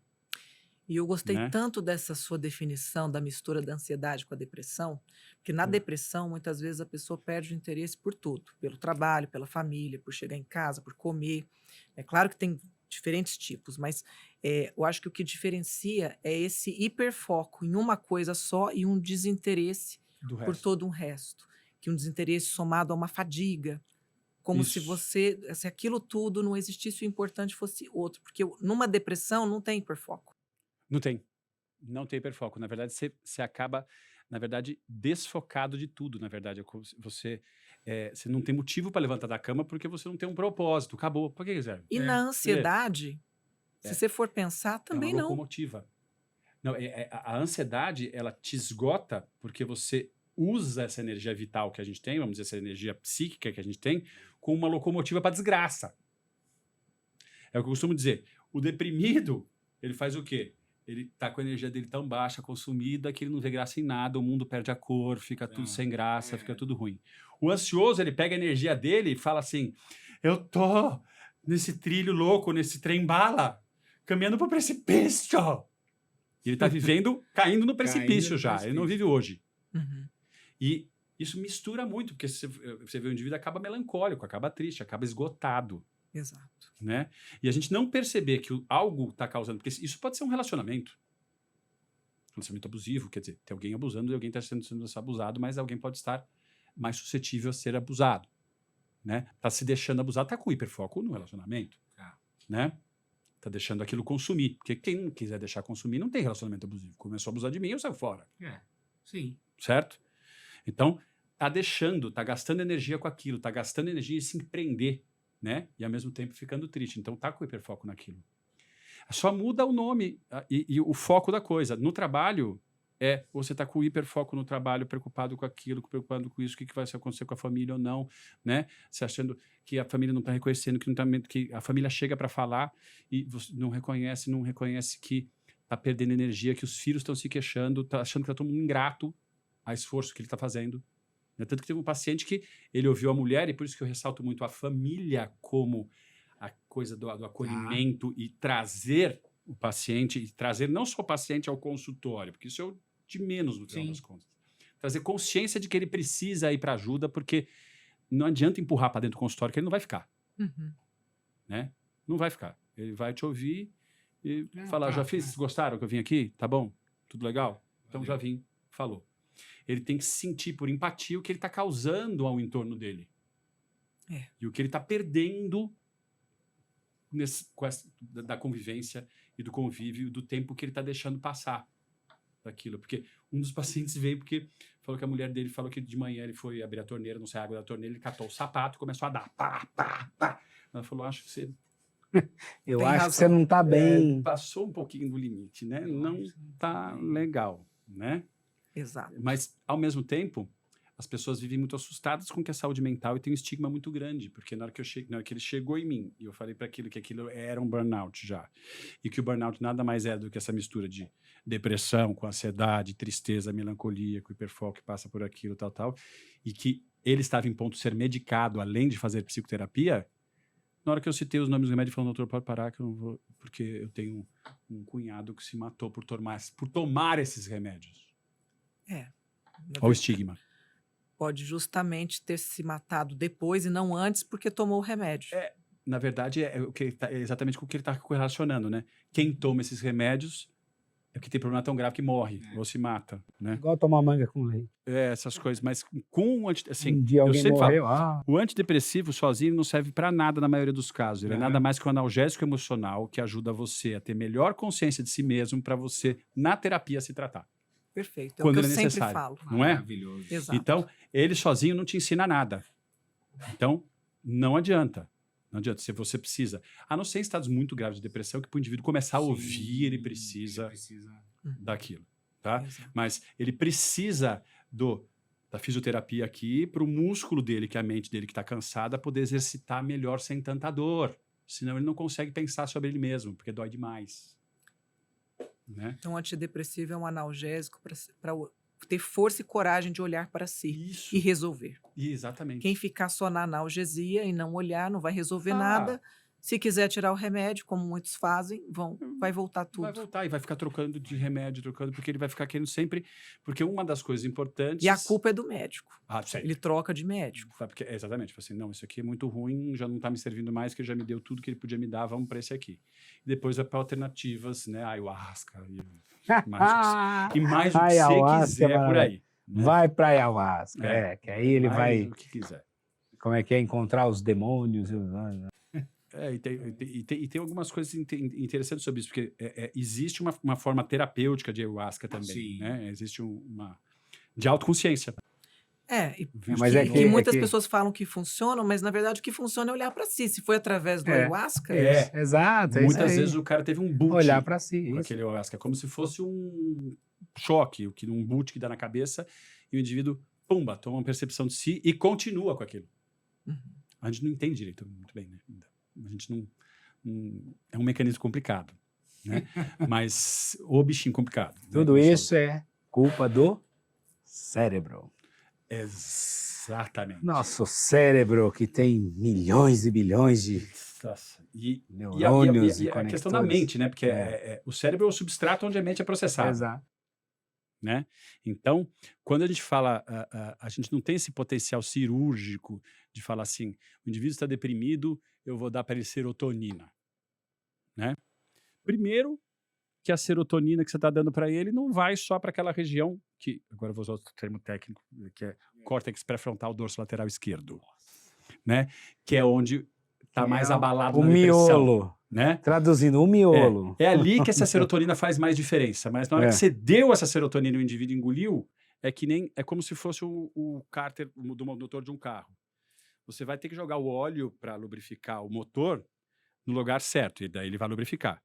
E eu gostei Né? tanto dessa sua definição da mistura da ansiedade com a depressão, porque na depressão, muitas vezes, a pessoa perde o interesse por tudo, pelo trabalho, pela família, por chegar em casa, por comer. É claro que tem diferentes tipos, mas eu acho que o que diferencia é esse hiperfoco em uma coisa só e um desinteresse Do por resto. todo um resto. Que um desinteresse somado a uma fadiga, como se Isso. se aquilo tudo não existisse, o importante fosse outro. Porque numa depressão não tem hiperfoco. Não tem. Não tem hiperfoco. Na verdade, você acaba, na verdade, desfocado de tudo, na verdade. Você não tem motivo para levantar da cama porque você não tem um propósito. Acabou. Por que serve? E na ansiedade, se você for pensar, também é uma não. locomotiva. Não, a ansiedade, ela te esgota porque você usa essa energia vital que a gente tem, vamos dizer, essa energia psíquica que a gente tem, com uma locomotiva para desgraça. É o que eu costumo dizer. O deprimido, ele faz o quê? Ele tá com a energia dele tão baixa, consumida, que ele não vê graça em nada, o mundo perde a cor, fica tudo sem graça, fica tudo ruim. O ansioso, ele pega a energia dele e fala assim, eu tô nesse trilho louco, nesse trem-bala, caminhando pro precipício. E ele tá vivendo, caindo no precipício já, ele não vive hoje. Uhum. E isso mistura muito, porque você vê o indivíduo acaba melancólico, acaba triste, acaba esgotado. Exato. Né? E a gente não perceber que algo está causando, porque isso pode ser um relacionamento abusivo, quer dizer, tem alguém abusando e alguém está sendo abusado, mas alguém pode estar mais suscetível a ser abusado, né? Tá se deixando abusar, tá com hiperfoco no relacionamento, Tá. né? Tá deixando aquilo consumir. Porque quem não quiser deixar consumir não tem relacionamento abusivo. Começou a abusar de mim, eu saio fora, Sim. certo? Então, tá deixando, tá gastando energia com aquilo, tá gastando energia em se empreender, né? E ao mesmo tempo ficando triste. Então, tá com hiperfoco naquilo. Só muda o nome e o foco da coisa. No trabalho, você tá com hiperfoco no trabalho, preocupado com aquilo, preocupado com isso, o que vai acontecer com a família ou não, né? Você achando que a família não tá reconhecendo, que a família chega para falar e você não reconhece que tá perdendo energia, que os filhos estão se queixando, tá achando que tá todo mundo ingrato a esforço que ele tá fazendo. Né? Tanto que teve um paciente que ele ouviu a mulher, e por isso que eu ressalto muito a família como a coisa do acolhimento e trazer o paciente, e trazer não só o paciente ao consultório, porque isso é o de menos no final das contas. Trazer consciência de que ele precisa ir para ajuda, porque não adianta empurrar para dentro do consultório, que ele não vai ficar. Uhum. Né? Não vai ficar. Ele vai te ouvir e Não, falar, tá, já fiz, gostaram que eu vim aqui? Tá bom? Tudo legal? Então Valeu. já vim, falou. Ele tem que sentir por empatia o que ele está causando ao entorno dele. É. E o que ele está perdendo da convivência e do convívio, do tempo que ele está deixando passar daquilo. Porque um dos pacientes veio porque falou que a mulher dele falou que de manhã ele foi abrir a torneira, não sei a água da torneira, ele catou o sapato e começou a dar. Pá, pá, pá. Ela falou, acho que você Eu Tem acho razão. que você não tá bem. passou um pouquinho do limite, né? Eu Não acho que você não tá tá bem. legal, né? Exato. Mas, ao mesmo tempo, as pessoas vivem muito assustadas com que a saúde mental e tem um estigma muito grande, porque na hora que ele chegou em mim e eu falei para aquilo que aquilo era um burnout já, e que o burnout nada mais é do que essa mistura de depressão com ansiedade, tristeza, melancolia, com hiperfoco que passa por aquilo, tal, e que ele estava em ponto de ser medicado, além de fazer psicoterapia, na hora que eu citei os nomes do remédio, falou, doutor, pode parar que eu não vou, porque eu tenho um cunhado que se matou por tomar esses remédios. Na Olha o verdade, estigma. pode justamente ter se matado depois e não antes porque tomou o remédio. Na verdade, é exatamente com o que ele está correlacionando, né? Quem toma esses remédios é porque tem problema tão grave que morre ou se mata, né? Igual tomar manga com leite. Essas coisas. Mas com assim, Um dia eu alguém sempre morreu. falo, o antidepressivo sozinho não serve para nada na maioria dos casos. Ele é nada mais que um analgésico emocional que ajuda você a ter melhor consciência de si mesmo para você, na terapia, se tratar. Perfeito. É o Quando que eu ele é sempre necessário. falo. Não é? Maravilhoso. Exato. Então, ele sozinho não te ensina nada. Então, não adianta. Não adianta. Se você precisa. A não ser em estados muito graves de depressão, que para o indivíduo começar a ouvir, ele precisa daquilo. Tá? Exato. Mas ele precisa da fisioterapia aqui para o músculo dele, que é a mente dele que está cansada, poder exercitar melhor sem tanta dor. Senão ele não consegue pensar sobre ele mesmo, porque dói demais. Né? Então, o antidepressivo é um analgésico para ter força e coragem de olhar para si Isso. e resolver. Exatamente. Quem ficar só na analgesia e não olhar, não vai resolver Ah. nada. Se quiser tirar o remédio, como muitos fazem, vai voltar tudo. Vai voltar e vai ficar trocando de remédio, porque ele vai ficar querendo sempre. Porque uma das coisas importantes. E a culpa é do médico. Sempre. Ele troca de médico. Sabe, porque, exatamente. Assim, não, isso aqui é muito ruim, já não está me servindo mais, que ele já me deu tudo que ele podia me dar, vamos para esse aqui. E depois vai para alternativas, né? Ayahuasca e mais o que você Ayahuasca, quiser por aí. Né? Vai pra ayahuasca. Que aí ele Mais vai. o que quiser. Como é que é? Encontrar os demônios. E tem algumas coisas interessantes sobre isso, porque existe uma forma terapêutica de ayahuasca também. Sim. Né? Existe uma. De autoconsciência. Mas é que que- muitas é que- pessoas falam que funcionam, mas na verdade o que funciona é olhar para si. Se foi através do ayahuasca, Exato. Muitas vezes o cara teve um boot. olhar pra si. Com Isso. aquele ayahuasca, como se fosse um choque, um boot que dá na cabeça, e o indivíduo, pumba, toma uma percepção de si e continua com aquilo. Uhum. A gente não entende direito muito bem, né? Ainda. A gente não. É um mecanismo complicado, né? Mas o bichinho complicado. né? Tudo Não só- isso é culpa do cérebro. Exatamente. Nosso cérebro que tem milhões e bilhões de Nossa. E neurônios e a questão da conectores. mente, né? Porque o cérebro é o substrato onde a mente é processada. Exato. Né? Então, quando a gente fala, a gente não tem esse potencial cirúrgico de falar assim, o indivíduo está deprimido, eu vou dar para ele serotonina. Né? Primeiro, que a serotonina que você está dando para ele não vai só para aquela região, que agora eu vou usar outro termo técnico, que é córtex pré-frontal dorso lateral esquerdo. né? Que é onde está mais abalado o na depressão, miolo. né? Traduzindo, o miolo. É ali que essa serotonina faz mais diferença. Mas na hora É. que você deu essa serotonina e o indivíduo engoliu, é como se fosse o cárter do motor de um carro. Você vai ter que jogar o óleo para lubrificar o motor no lugar certo, e daí ele vai lubrificar.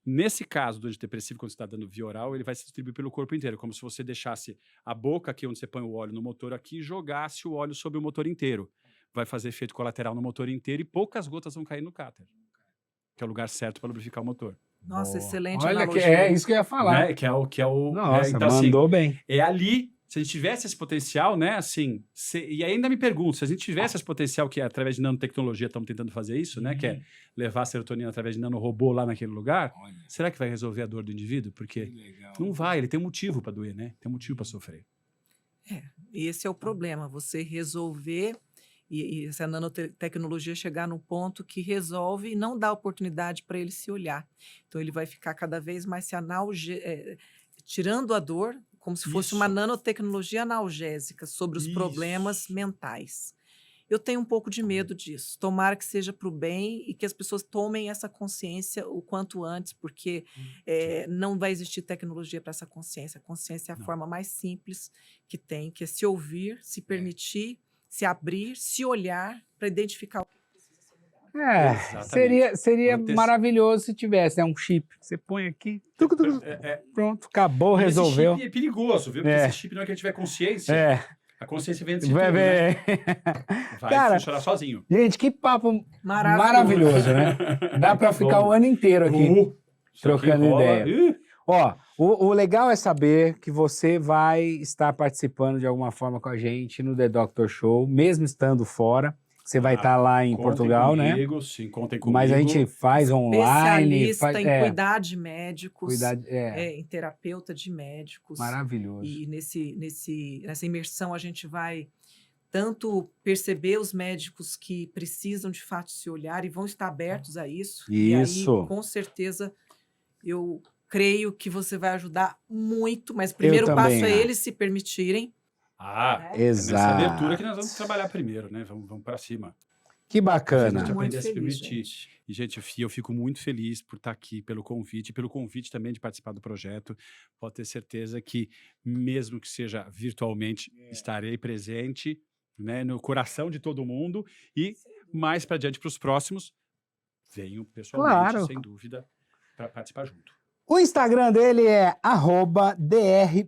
Nesse caso do antidepressivo, quando você está dando via oral, ele vai se distribuir pelo corpo inteiro, como se você deixasse a boca aqui, onde você põe o óleo no motor aqui, e jogasse o óleo sobre o motor inteiro. Vai fazer efeito colateral no motor inteiro e poucas gotas vão cair no cáter, que é o lugar certo para lubrificar o motor. Nossa, Boa. excelente Olha, analogia. é isso que eu ia falar. Né? Que é o Nossa, então, assim, mandou bem. é ali, se a gente tivesse esse potencial, né, assim, e ainda me pergunto, se a gente tivesse esse potencial que através de nanotecnologia estamos tentando fazer isso, né, que é levar a serotonina através de nanorobô lá naquele lugar, será que vai resolver a dor do indivíduo? Porque não vai, ele tem um motivo para doer, né? Tem um motivo para sofrer. Esse é o problema, você resolver e essa nanotecnologia chegar num ponto que resolve e não dá oportunidade para ele se olhar. Então ele vai ficar cada vez mais se tirando a dor, como se fosse uma Isso. nanotecnologia analgésica sobre os Isso. problemas mentais. Eu tenho um pouco de medo disso. Tomara que seja para o bem e que as pessoas tomem essa consciência o quanto antes, porque não vai existir tecnologia para essa consciência. A consciência é a Não. forma mais simples que tem, que é se ouvir, se permitir, se abrir, se olhar para identificar o que precisa ser mudado. Exatamente. Seria Antes- maravilhoso se tivesse, né? Um chip que você põe aqui, pronto, acabou, E resolveu. esse chip é perigoso, viu? Porque É. esse chip, na hora que ele tiver consciência, É, a consciência vem antes de vai tudo, né? ver. Vai Cara, funcionar sozinho. gente, que papo maravilhoso, né? Dá para ficar o ano inteiro aqui. Isso aqui trocando rola. ideia. Ó, o legal é saber que você vai estar participando de alguma forma com a gente no The Doctor Show, mesmo estando fora. Você vai estar lá em Contem Portugal, né? comigo, sim, contem comigo. Mas a gente faz online. Especialista em cuidar de médicos, em terapeuta de médicos. Maravilhoso. E nessa imersão a gente vai tanto perceber os médicos que precisam de fato se olhar e vão estar abertos a isso. E aí, Isso. com certeza, eu creio que você vai ajudar muito, mas o primeiro também passo é acho. eles se permitirem. É nessa Exato. abertura que nós vamos trabalhar primeiro, né? Vamos para cima. Que A bacana. gente Muito aprender a se feliz, permitir. E, gente, eu fico muito feliz por estar aqui, pelo convite também de participar do projeto. Pode ter certeza que, mesmo que seja virtualmente, estarei presente, né, no coração de todo mundo. E mais para diante, para os próximos, venham pessoalmente, Claro. sem dúvida, para participar junto. O Instagram dele é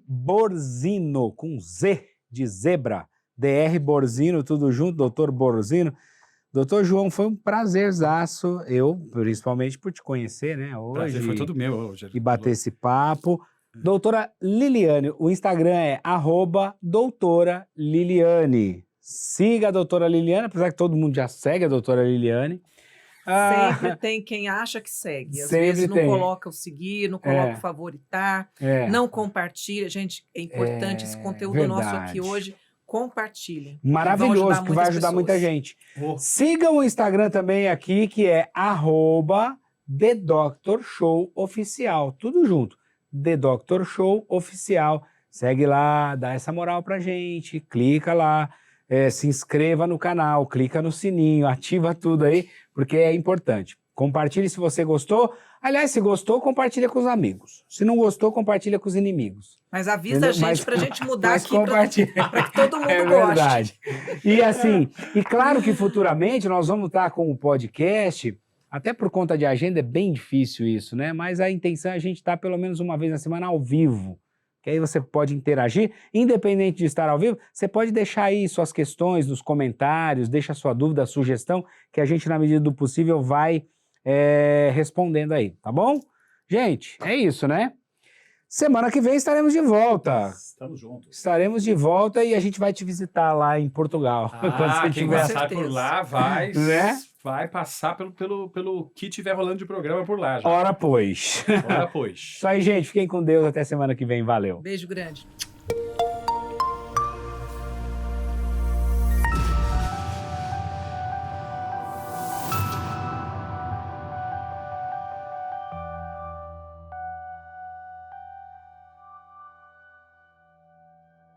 @drborzino, com Z de zebra. DR Borzino, tudo junto, Dr. Borzino. Doutor João, foi um prazerzaço, eu, principalmente por te conhecer, né, hoje. Prazer foi todo meu hoje. E bater esse papo. Doutora Liliane, o Instagram é @doutora Liliane. Siga a doutora Liliane, apesar que todo mundo já segue a doutora Liliane. Sempre tem quem acha que segue. Às Sempre vezes não tem. coloca o seguir, não coloca o favoritar, não compartilha. Gente, é importante esse conteúdo nosso aqui hoje. Compartilhem. Maravilhoso, que vai ajudar muita gente. Sigam o Instagram também aqui, que é @The Doctor Show Oficial. Tudo junto. The Doctor Show Oficial. Segue lá, dá essa moral pra gente, clica lá, se inscreva no canal, clica no sininho, ativa tudo aí, porque é importante. Compartilhe se você gostou. Aliás, se gostou, compartilha com os amigos. Se não gostou, compartilha com os inimigos. Mas avisa a gente pra gente mudar aqui para que todo mundo É goste. verdade. E assim, e claro que futuramente nós vamos estar com o podcast, até por conta de agenda é bem difícil isso, né? Mas a intenção é a gente estar pelo menos uma vez na semana ao vivo. Que aí você pode interagir, independente de estar ao vivo, você pode deixar aí suas questões nos comentários, deixa sua dúvida, sugestão, que a gente, na medida do possível, vai respondendo aí, tá bom? Gente, é isso, né? Semana que vem estaremos de volta. Estamos juntos. Estaremos de volta e a gente vai te visitar lá em Portugal. Quando você quem tiver passar por lá vai, Né? vai passar pelo que tiver rolando de programa por lá já. Ora, pois. Ora, pois. Isso aí, gente. Fiquem com Deus. Até semana que vem. Valeu. Beijo grande.